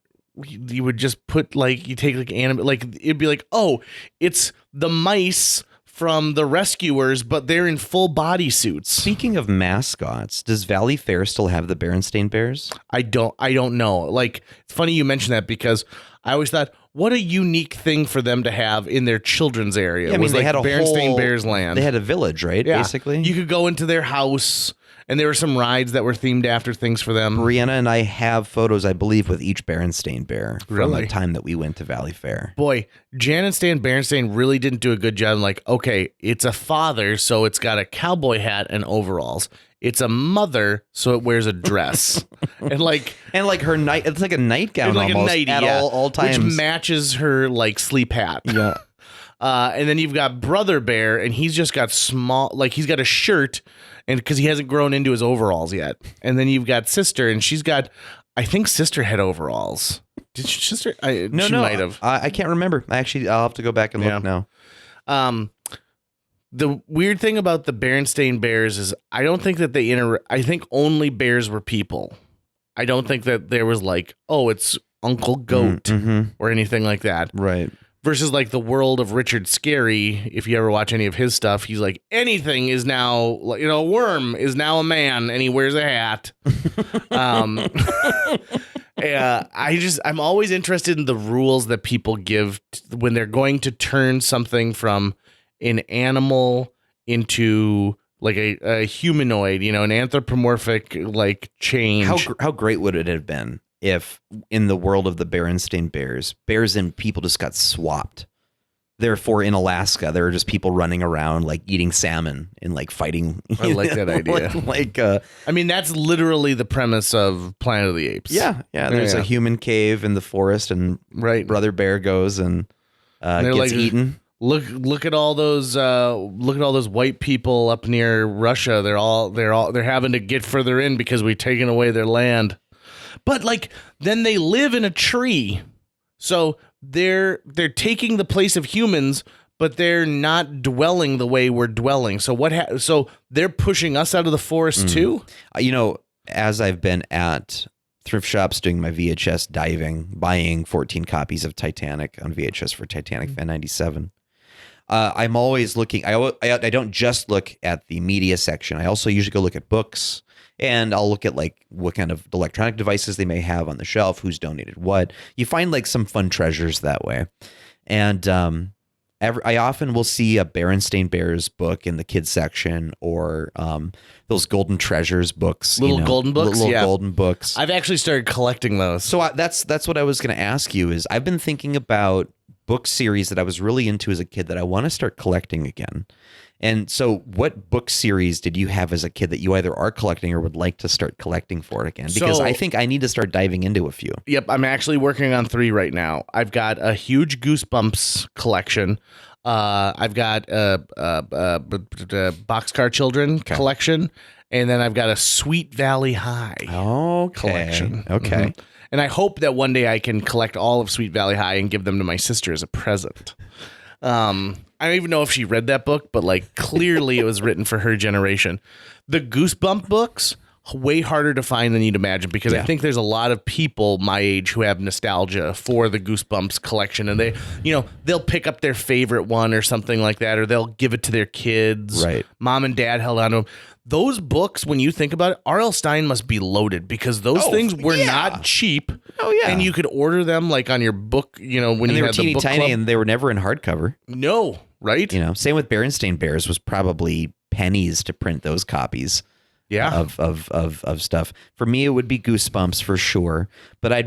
you would just put like, you take like anime, like it'd be like, oh, it's the mice from the Rescuers, but they're in full bodysuits. Speaking of mascots, does Valley Fair still have the Berenstain Bears? I don't know. Like, it's funny you mention that because I always thought, what a unique thing for them to have in their children's area. Yeah, I mean, they like had a Berenstain Bears land. They had a village, right? Yeah. Basically, you could go into their house. And there were some rides that were themed after things for them. Brianna and I have photos, I believe, with each Berenstain Bear from the Really? time that we went to Valley Fair. Boy, Jan and Stan Berenstain really didn't do a good job. Like, okay, it's a father, so it's got a cowboy hat and overalls. It's a mother, so it wears a dress. and like her night, it's like a nightgown like almost a nightie, at all times. Which matches her like sleep hat. Yeah. And then you've got Brother Bear, and he's just got he's got a shirt, and because he hasn't grown into his overalls yet. And then you've got Sister, and she's got, I think Sister had overalls. Did she, Sister? She might have. I can't remember. I'll have to go back and look now. The weird thing about the Berenstain Bears is I don't think that I think only bears were people. I don't think that there was like, oh, it's Uncle Goat or anything like that. Right. Versus like the world of Richard Scarry, if you ever watch any of his stuff, he's like, anything is now, a worm is now a man and he wears a hat. I'm always interested in the rules that people give when they're going to turn something from an animal into like a humanoid, an anthropomorphic like change. How great would it have been if in the world of the Berenstain Bears, bears and people just got swapped? Therefore, in Alaska, there are just people running around like eating salmon and like fighting. I like that idea. I mean, that's literally the premise of Planet of the Apes. Yeah. There's a human cave in the forest, and Brother Bear goes and gets eaten. Look at all those white people up near Russia. They're having to get further in because we've taken away their land. But like then they live in a tree. So they're taking the place of humans, but they're not dwelling the way we're dwelling. So so they're pushing us out of the forest too? As I've been at thrift shops doing my VHS diving, buying 14 copies of Titanic on VHS for Titanic Fan 97. I'm always looking. I don't just look at the media section. I also usually go look at books, and I'll look at like what kind of electronic devices they may have on the shelf, who's donated what. You find like some fun treasures that way. And I often will see a Berenstain Bears book in the kids section, or those Golden Treasures books, Little golden books, little yeah. golden books. I've actually started collecting those. So that's what I was going to ask you. Is I've been thinking about book series that I was really into as a kid that I want to start collecting again. And so what book series did you have as a kid that you either are collecting or would like to start collecting for it again? Because I think I need to start diving into a few. Yep, I'm actually working on 3 right now. I've got a huge Goosebumps collection. I've got a Boxcar Children collection. And then I've got a Sweet Valley High collection. Okay. Mm-hmm. And I hope that one day I can collect all of Sweet Valley High and give them to my sister as a present. I don't even know if she read that book, but like clearly it was written for her generation. The Goosebump books, way harder to find than you'd imagine, because I think there's a lot of people my age who have nostalgia for the Goosebumps collection, and they'll pick up their favorite one or something like that, or they'll give it to their kids. Right. Mom and dad held on to them. Those books, when you think about it, R.L. Stine must be loaded, because those things were not cheap. Oh yeah. And you could order them like on your book, when and you they were had the teeny book tiny, club. and they were never in hardcover. No, right? Same with Berenstain Bears, was probably pennies to print those copies. Yeah. Of stuff. For me, it would be Goosebumps for sure. But I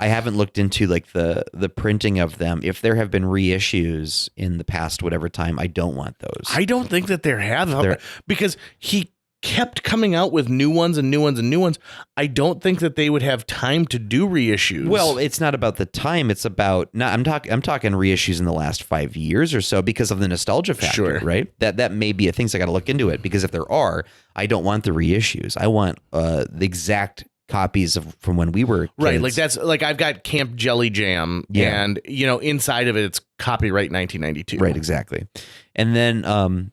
haven't looked into like the printing of them. If there have been reissues in the past, whatever time, I don't want those. I don't think that there have, because he kept coming out with new ones and new ones and new ones. I don't think that they would have time to do reissues. Well, it's not about the time. It's about I'm talking reissues in the last 5 years or so, because of the nostalgia factor, right? That may be a thing. So I got to look into it, because if there are, I don't want the reissues. I want the exact copies from when we were kids. Right. Like that's like I've got Camp Jelly Jam, and inside of it, it's copyright 1992. Right. Exactly. And then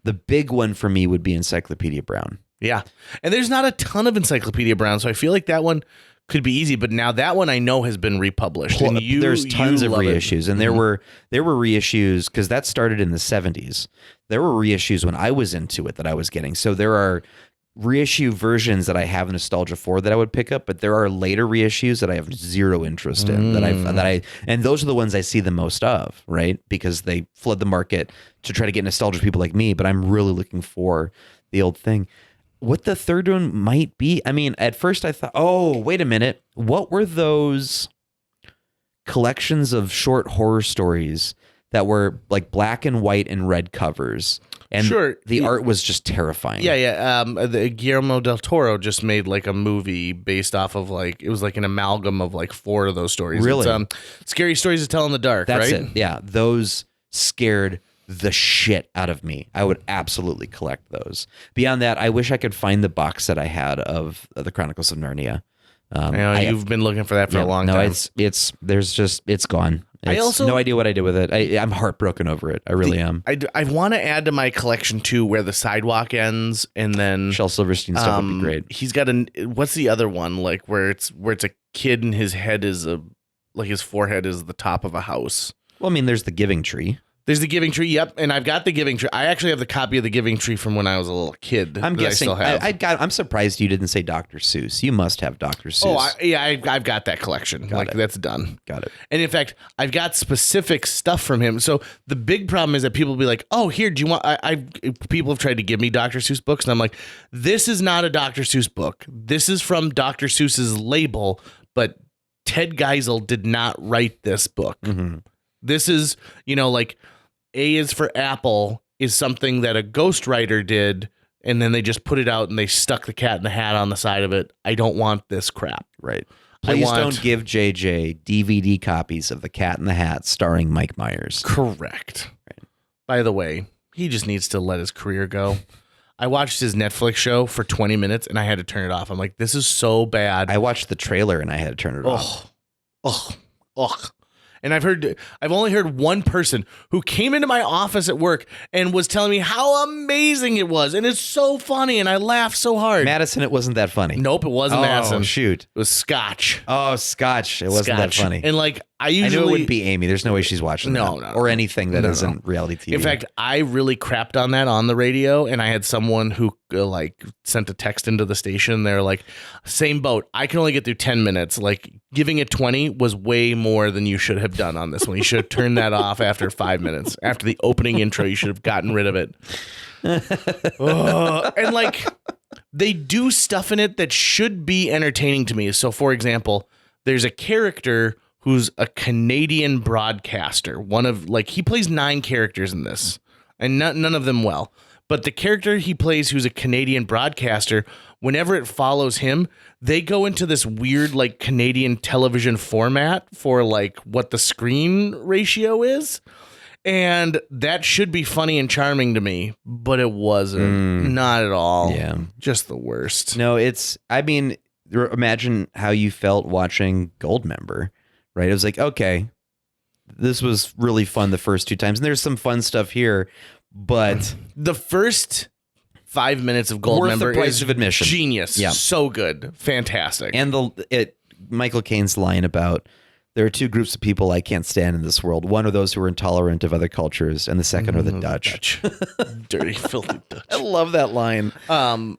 the big one for me would be Encyclopedia Brown. Yeah. And there's not a ton of Encyclopedia Brown, so I feel like that one could be easy, but now that one I know has been republished. And there's tons of reissues, and there Mm-hmm. were reissues, because that started in the 70s. There were reissues when I was into it that I was getting. So there are reissue versions that I have nostalgia for that I would pick up, but there are later reissues that I have zero interest in and those are the ones I see the most of, right? Because they flood the market to try to get nostalgia people like me, but I'm really looking for the old thing. What the third one might be? I mean, at first I thought, oh, wait a minute. What were those collections of short horror stories that were like black and white and red covers? And the art was just terrifying. Yeah. The Guillermo del Toro just made like a movie based off of it was like an amalgam of like 4 of those stories. Really? It's, Scary Stories to Tell in the Dark, That's right? it. Yeah. Those scared the shit out of me. I would absolutely collect those. Beyond that, I wish I could find the box set I had of the Chronicles of Narnia. You've been looking for that for a long time. It's gone. I also no idea what I did with it. I'm heartbroken over it. I really am. I want to add to my collection too, Where the Sidewalk Ends, and then Shel Silverstein stuff would be great. He's got what's the other one, like where it's a kid and his head is his forehead is the top of a house. Well, I mean, there's The Giving Tree. There's The Giving Tree, yep, and I've got The Giving Tree. I actually have the copy of The Giving Tree from when I was a little kid. I'm guessing. I'm surprised you didn't say Dr. Seuss. You must have Dr. Seuss. I've got that collection. That's done. Got it. And in fact, I've got specific stuff from him. So the big problem is that people will be like, "Oh, here, do you want?" People have tried to give me Dr. Seuss books, and I'm like, "This is not a Dr. Seuss book. This is from Dr. Seuss's label, but Ted Geisel did not write this book. Mm-hmm. This is, like." A is for Apple is something that a ghostwriter did, and then they just put it out and they stuck the Cat in the Hat on the side of it. I don't want this crap. Right. Please don't give JJ DVD copies of The Cat in the Hat starring Mike Myers. Correct. Right. By the way, he just needs to let his career go. I watched his Netflix show for 20 minutes and I had to turn it off. I'm like, this is so bad. I watched the trailer and I had to turn it off. Ugh. And I've only heard one person who came into my office at work and was telling me how amazing it was. And it's so funny. And I laughed so hard. Madison, it wasn't that funny. Nope, it wasn't Madison. Oh, shoot. It was Scotch. Oh, Scotch. It wasn't that funny. And I knew it wouldn't be Amy. There's no way she's watching that. No. Or anything that isn't reality TV. In fact, I really crapped on that on the radio, and I had someone who like sent a text into the station. They're like, same boat. I can only get through 10 minutes. Like giving it 20 was way more than you should have done on this one. You should have turned that off after 5 minutes. After the opening intro, you should have gotten rid of it. And like they do stuff in it that should be entertaining to me. So for example, there's a character who's a Canadian broadcaster. He plays 9 characters in this, and none of them well. But the character he plays, who's a Canadian broadcaster, whenever it follows him, they go into this weird like Canadian television format for like what the screen ratio is. And that should be funny and charming to me, but it wasn't. Not at all. Yeah. Just the worst. No, imagine how you felt watching Goldmember. Right. It was like, okay, this was really fun the first 2 times. And there's some fun stuff here, but the first 5 minutes of Goldmember is of admission. Genius. Yeah. So good. Fantastic. And Michael Caine's line about there are 2 groups of people I can't stand in this world. One are those who are intolerant of other cultures, and the second are the Dutch. Dirty, filthy Dutch. I love that line. And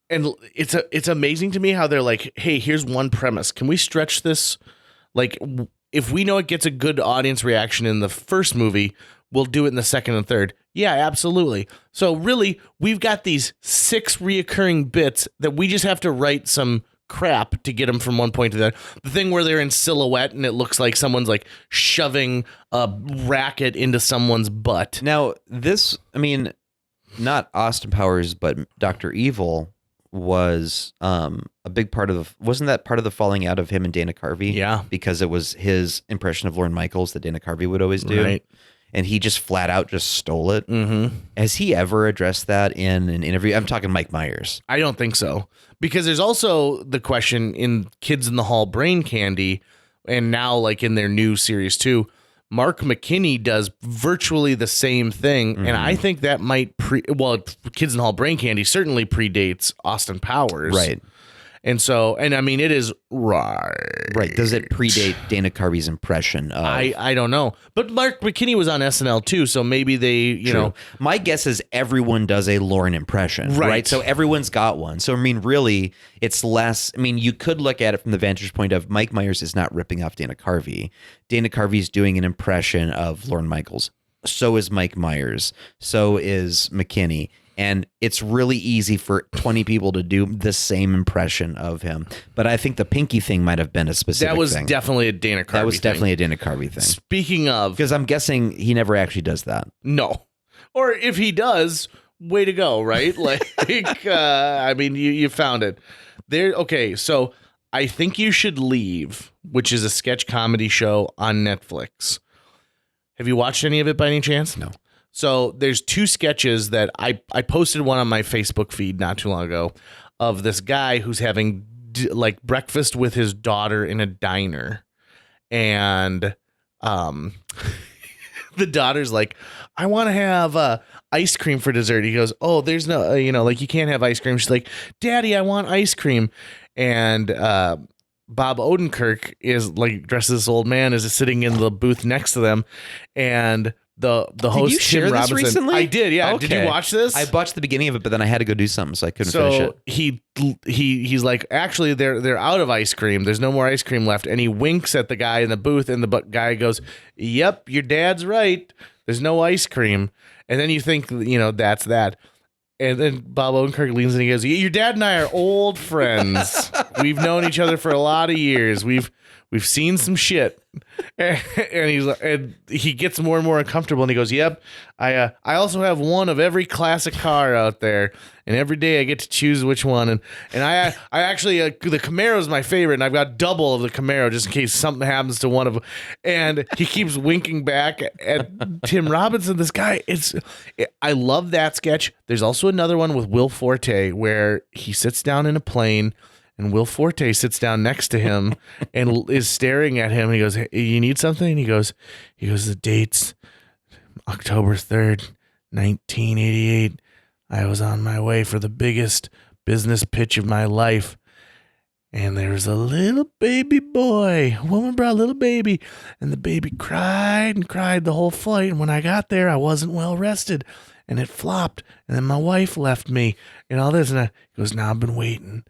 it's amazing to me how they're like, hey, here's one premise. Can we stretch this? Like, if we know it gets a good audience reaction in the first movie, we'll do it in the second and third. Yeah, absolutely. So really, we've got these 6 reoccurring bits that we just have to write some crap to get them from one point to the other. The thing where they're in silhouette and it looks like someone's like shoving a racket into someone's butt. Now, not Austin Powers, but Dr. Evil was a big part of wasn't that part of the falling out of him and Dana Carvey? Yeah. Because it was his impression of Lorne Michaels that Dana Carvey would always do. Right. And he just flat out just stole it. Mm-hmm. Has he ever addressed that in an interview? I'm talking Mike Myers. I don't think so. Because there's also the question in Kids in the Hall Brain Candy, and now like in their new series too, Mark McKinney does virtually the same thing. And I think that might Kids in the Hall Brain Candy certainly predates Austin Powers. Right. And so, and I mean, it is right. Right. Does it predate Dana Carvey's impression of? I don't know. But Mark McKinney was on SNL too, so maybe they, you know. My guess is everyone does a Lorne impression, right? So everyone's got one. So, I mean, really, it's less. I mean, you could look at it from the vantage point of Mike Myers is not ripping off Dana Carvey. Dana Carvey's doing an impression of Lorne Michaels. So is Mike Myers. So is McKinney. And it's really easy for 20 people to do the same impression of him. But I think the Pinky thing might have been a specific thing. That was definitely a Dana Carvey thing. That was definitely a Dana Carvey thing. Speaking of... Because I'm guessing he never actually does that. No. Or if he does, way to go, right? Like, I mean, you found it. Okay, so I Think You Should Leave, which is a sketch comedy show on Netflix. Have you watched any of it by any chance? No. So there's 2 sketches that I posted one on my Facebook feed not too long ago of this guy who's having like breakfast with his daughter in a diner. And the daughter's like, I want to have ice cream for dessert. He goes, oh, there's no, like you can't have ice cream. She's like, Daddy, I want ice cream. And Bob Odenkirk is like dressed as this old man, is sitting in the booth next to them. And the host, did you share Tim this Robinson, recently? I did, yeah. Okay. Did you watch this? I watched the beginning of it, but then I had to go do something, so I couldn't finish it. He's like, actually, they're out of ice cream. There's no more ice cream left. And he winks at the guy in the booth, and the guy goes, "Yep, your dad's right. There's no ice cream." And then you think, that's that. And then Bob Odenkirk leans in and he goes, "Your dad and I are old friends. We've known each other for a lot of years. We've seen some shit." And he gets more and more uncomfortable, and he goes, "Yep, I also have one of every classic car out there, and every day I get to choose which one. And I actually the Camaro is my favorite, and I've got double of the Camaro just in case something happens to one of them." And he keeps winking back at Tim Robinson. This guy, I love that sketch. There's also another one with Will Forte where he sits down in a plane. And Will Forte sits down next to him and is staring at him. He goes, "Hey, you need something?" And he goes, "The date's October 3rd, 1988. I was on my way for the biggest business pitch of my life." And there was a little baby boy. A woman brought a little baby, and the baby cried and cried the whole flight. And when I got there, I wasn't well rested, and it flopped. And then my wife left me, and all this. And he goes, "Now I've been waiting.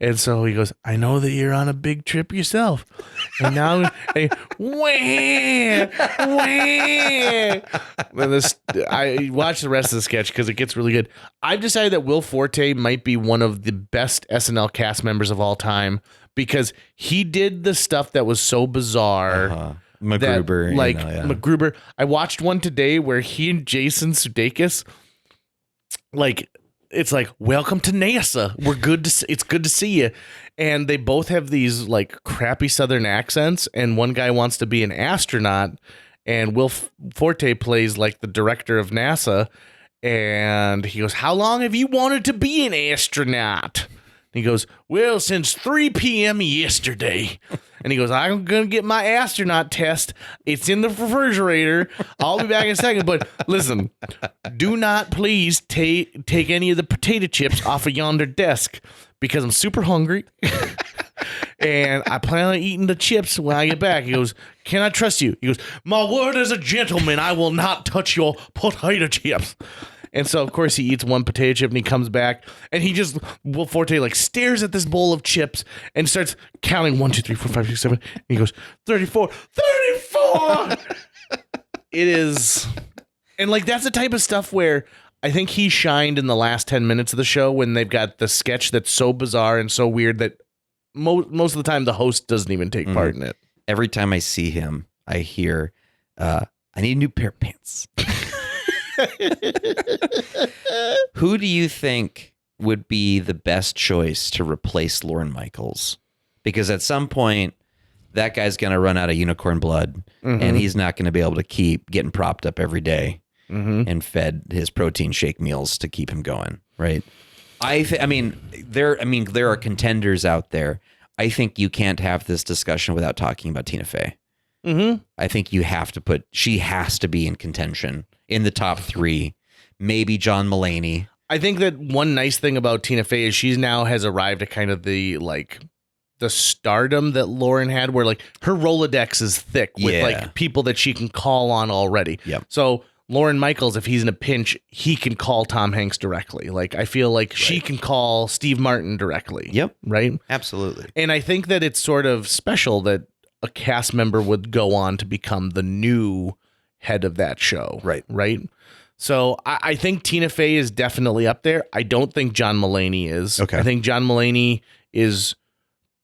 And so he goes, I know that you're on a big trip yourself. And now, I watched the rest of the sketch because it gets really good. I've decided that Will Forte might be one of the best SNL cast members of all time because he did the stuff that was so bizarre. MacGruber. MacGruber. I watched one today where he and Jason Sudeikis, it's like, welcome to NASA. It's good to see you. And they both have these like crappy Southern accents. And one guy wants to be an astronaut. And Will Forte plays like the director of NASA. And he goes, how long have you wanted to be an astronaut? And he goes, well, since 3 p.m. yesterday. And he goes, I'm going to get my astronaut test. It's in the refrigerator. I'll be back in a second. But listen, do not please take any of the potato chips off of yonder desk because I'm super hungry. And I plan on eating the chips when I get back. He goes, can I trust you? He goes, my word as a gentleman, I will not touch your potato chips. And so, of course, he eats one potato chip and he comes back and Will Forte like stares at this bowl of chips and starts counting 1, 2, 3, 4, 5, 6, 7. And he goes, 34. It is. And like, that's the type of stuff where I think he shined in the last 10 minutes of the show when they've got the sketch that's so bizarre and so weird that most of the time the host doesn't even take part in it. Every time I see him, I hear, I need a new pair of pants. Who do you think would be the best choice to replace Lorne Michaels? Because at some point, that guy's going to run out of unicorn blood, and he's not going to be able to keep getting propped up every day and fed his protein shake meals to keep him going, right? There are contenders out there. I think you can't have this discussion without talking about Tina Fey. I think she has to be in contention in the top 3, maybe John Mulaney. I think that one nice thing about Tina Fey is she now has arrived at kind of the stardom that Lauren had, where like her Rolodex is thick with like people that she can call on already. Yep. So Lorne Michaels, if he's in a pinch, he can call Tom Hanks directly. Like I feel like she can call Steve Martin directly. Yep. Right. Absolutely. And I think that it's sort of special that a cast member would go on to become the new head of that show. Right. So I think Tina Fey is definitely up there. I don't think John Mulaney is. Okay. I think John Mulaney is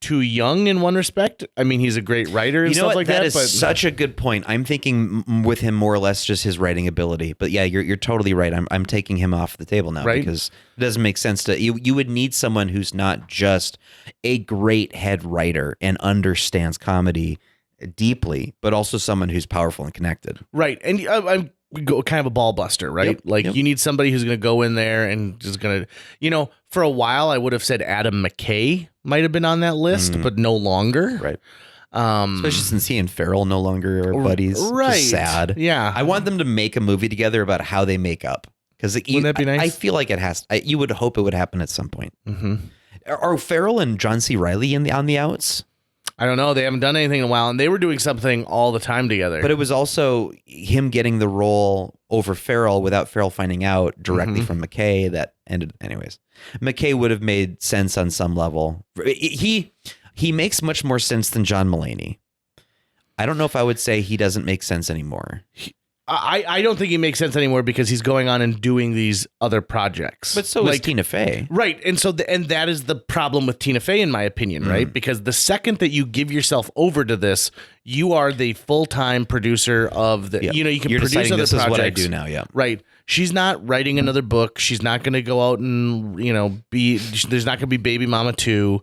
too young in one respect. I mean, he's a great writer and stuff like that. That is such a good point. I'm thinking with him more or less just his writing ability. But yeah, you're totally right. I'm taking him off the table now because it doesn't make sense to you would need someone who's not just a great head writer and understands comedy deeply, but also someone who's powerful and connected. Right. And I'm kind of a ball buster, right? You need somebody who's going to go in there and just going to, for a while I would have said Adam McKay might have been on that list, but no longer. Right. Especially since he and Farrell no longer are buddies. Right. Which is sad. Yeah. I want them to make a movie together about how they make up. Because wouldn't that be nice? I feel like it has. You would hope it would happen at some point. Are Farrell and John C. Reilly on the outs? I don't know. They haven't done anything in a while, and they were doing something all the time together. But it was also him getting the role over Farrell without Farrell finding out directly from McKay. That ended, anyways. McKay would have made sense on some level. He makes much more sense than John Mulaney. I don't know if I would say he doesn't make sense anymore. I don't think he makes sense anymore because he's going on and doing these other projects. But so is Tina Fey. Right. And so and that is the problem with Tina Fey, in my opinion, right? Because the second that you give yourself over to this, you are the full-time producer of the, you can produce other projects. This is what I do now, Right. She's not writing another book. She's not going to go out and, there's not going to be Baby Mama 2.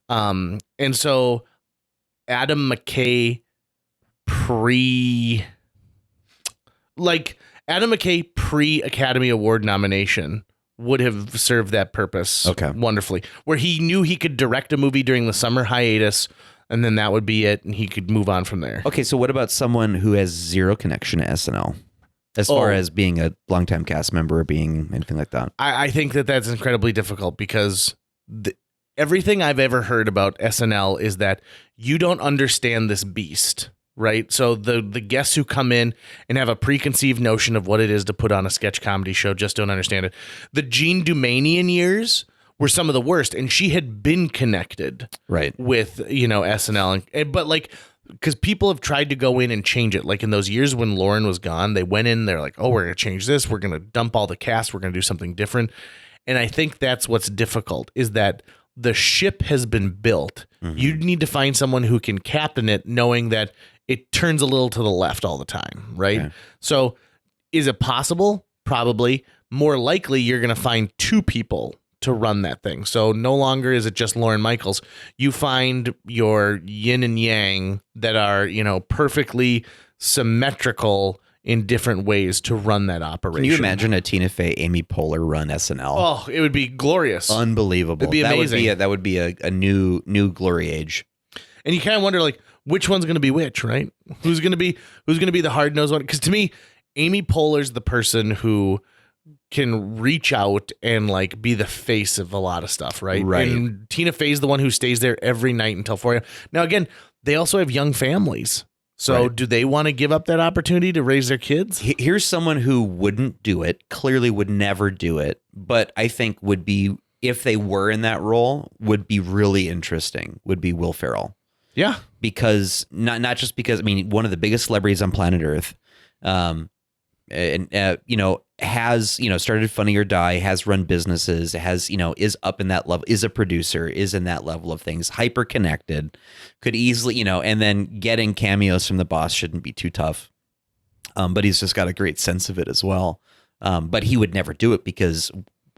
And so Adam McKay Adam McKay pre-Academy Award nomination would have served that purpose wonderfully, where he knew he could direct a movie during the summer hiatus, and then that would be it, and he could move on from there. Okay, so what about someone who has zero connection to SNL, as far as being a longtime cast member or being anything like that? I think that that's incredibly difficult because everything I've ever heard about SNL is that you don't understand this beast, right? So the guests who come in and have a preconceived notion of what it is to put on a sketch comedy show just don't understand it. The Jean Dumanian years were some of the worst, and she had been connected with, SNL. But like, because people have tried to go in and change it. Like in those years when Lauren was gone, they went in, they're like, oh, we're going to change this. We're going to dump all the cast. We're going to do something different. And I think that's what's difficult, is that the ship has been built. Mm-hmm. You need to find someone who can captain it, knowing that it turns a little to the left all the time, right? Okay. So is it possible? Probably. More likely, you're going to find two people to run that thing. So no longer is it just Lorne Michaels. You find your yin and yang that are, perfectly symmetrical in different ways to run that operation. Can you imagine a Tina Fey, Amy Poehler run SNL? Oh, it would be glorious. Unbelievable. It'd be amazing. That would be a new glory age. And you kind of wonder, like, which one's going to be which, right? Who's going to be the hard-nosed one? Because to me, Amy Poehler's the person who can reach out and like be the face of a lot of stuff, right? And Tina Fey's the one who stays there every night until 4 a.m. Now, again, they also have young families. So do they want to give up that opportunity to raise their kids? Here's someone who wouldn't do it, clearly would never do it, but I think would be, if they were in that role, would be really interesting, would be Will Ferrell. Yeah. Because not just because, I mean, one of the biggest celebrities on planet Earth, has, started Funny or Die, has run businesses, has, is up in that level, is a producer, is in that level of things, hyper connected, could easily, and then getting cameos from the boss shouldn't be too tough. But he's just got a great sense of it as well. But he would never do it because,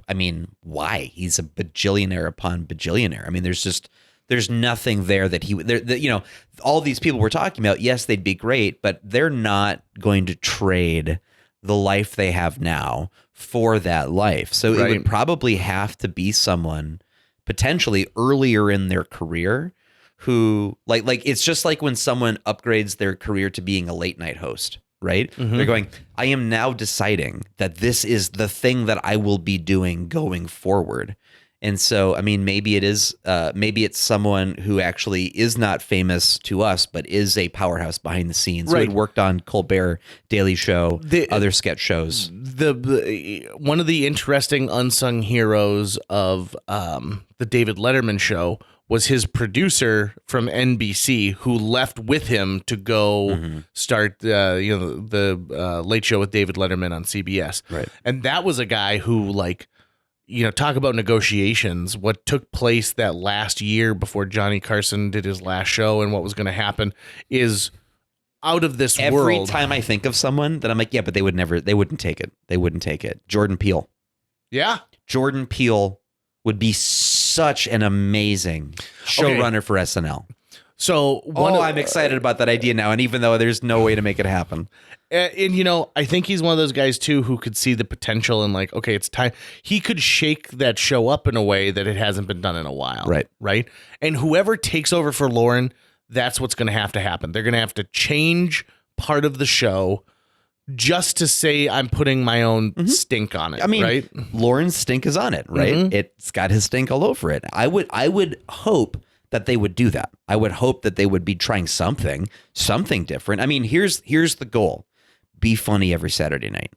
I mean, why? He's a bajillionaire upon bajillionaire. I mean, there's nothing there that he would, all these people we're talking about, yes, they'd be great, but they're not going to trade the life they have now for that life. So it would probably have to be someone potentially earlier in their career who like it's just like when someone upgrades their career to being a late night host, right? Mm-hmm. They're going, I am now deciding that this is the thing that I will be doing going forward. And so, I mean, maybe it's someone who actually is not famous to us, but is a powerhouse behind the scenes. Who had worked on Colbert, Daily Show, other sketch shows. One of the interesting unsung heroes of the David Letterman show was his producer from NBC, who left with him to go start the Late Show with David Letterman on CBS. Right. And that was a guy who, like, talk about negotiations. What took place that last year before Johnny Carson did his last show and what was going to happen is out of this world. Every time I think of someone that I'm like, yeah, but they wouldn't take it. They wouldn't take it. Jordan Peele. Yeah. Jordan Peele would be such an amazing showrunner for SNL. So I'm excited about that idea now. And even though there's no way to make it happen. And, I think he's one of those guys, too, who could see the potential and like, okay, it's time. He could shake that show up in a way that it hasn't been done in a while. Right. And whoever takes over for Lauren, that's what's going to happen. They're going to have to change part of the show just to say I'm putting my own stink on it. I mean, right? Lauren's stink is on it, right? Mm-hmm. It's got his stink all over it. I would hope that they would do that. I would hope that they would be trying something different. I mean, here's the goal. Be funny every Saturday night.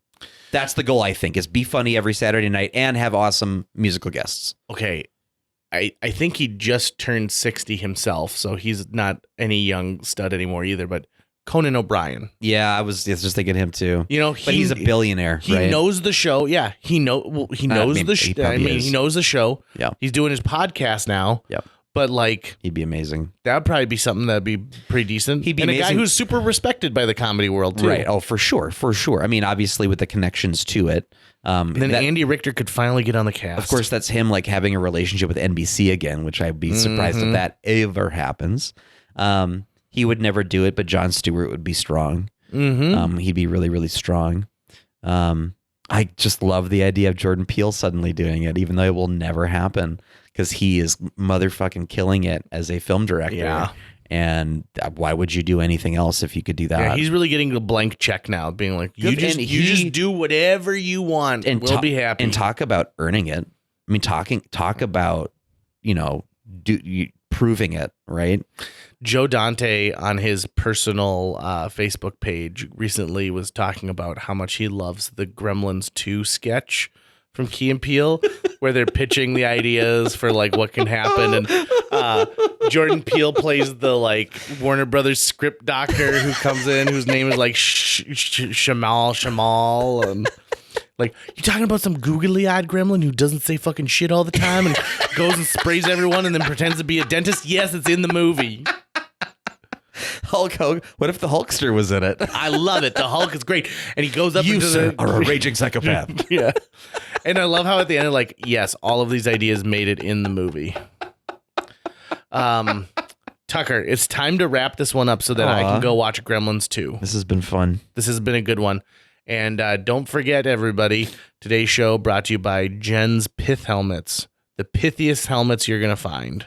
That's the goal, I think, is be funny every Saturday night and have awesome musical guests. Okay. I think he just turned 60 himself, so he's not any young stud anymore either, but Conan O'Brien. Yeah, I was just thinking him too. But he's a billionaire. He knows the show. Yeah, he knows the show. He knows the show. Yeah. He's doing his podcast now. Yep. But like, he'd be amazing. That would probably be something that'd be pretty decent. He'd be amazing. A guy who's super respected by the comedy world too. Right. Oh, for sure. I mean, obviously with the connections to it. Then Andy Richter could finally get on the cast. Of course, that's him like having a relationship with NBC again, which I'd be surprised if that ever happens. He would never do it, but Jon Stewart would be strong. Mm-hmm. He'd be really, really strong. I just love the idea of Jordan Peele suddenly doing it, even though it will never happen because he is motherfucking killing it as a film director. Yeah. And why would you do anything else if you could do that? Yeah, he's really getting a blank check now, being like, you just do whatever you want, and we'll be happy. And talk about earning it. I mean, talk about, proving it, right? Joe Dante on his personal Facebook page recently was talking about how much he loves the Gremlins 2 sketch from Key and Peele, where they're pitching the ideas for like what can happen. And Jordan Peele plays the like Warner Brothers script doctor who comes in, whose name is like Shamal. And like, you talking about some googly-eyed gremlin who doesn't say fucking shit all the time and goes and sprays everyone and then pretends to be a dentist? Yes, it's in the movie. Hulk Hogan. What if the Hulkster was in it? I love it. The Hulk is great. And he goes up You, into sir, the... are a raging psychopath. Yeah. And I love how at the end, like, yes, all of these ideas made it in the movie. Tucker, it's time to wrap this one up so that I can go watch Gremlins 2. This has been fun. This has been a good one. And don't forget, everybody, today's show brought to you by Jen's Pith Helmets. The pithiest helmets you're going to find.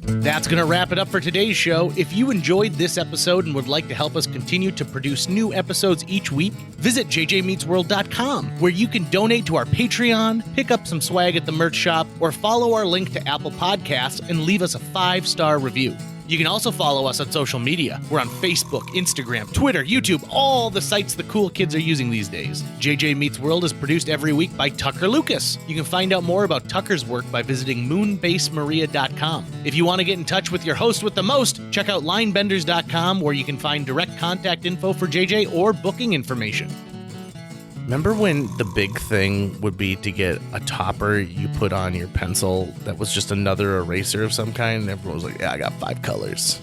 That's going to wrap it up for today's show. If you enjoyed this episode and would like to help us continue to produce new episodes each week, visit jjmeetsworld.com, where you can donate to our Patreon, pick up some swag at the merch shop, or follow our link to Apple Podcasts and leave us a 5-star review. You can also follow us on social media. We're on Facebook, Instagram, Twitter, YouTube, all the sites the cool kids are using these days. JJ Meets World is produced every week by Tucker Lucas. You can find out more about Tucker's work by visiting moonbasemaria.com. If you want to get in touch with your host with the most, check out linebenders.com, where you can find direct contact info for JJ or booking information. Remember when the big thing would be to get a topper you put on your pencil that was just another eraser of some kind? And everyone was like, yeah, I got 5 colors.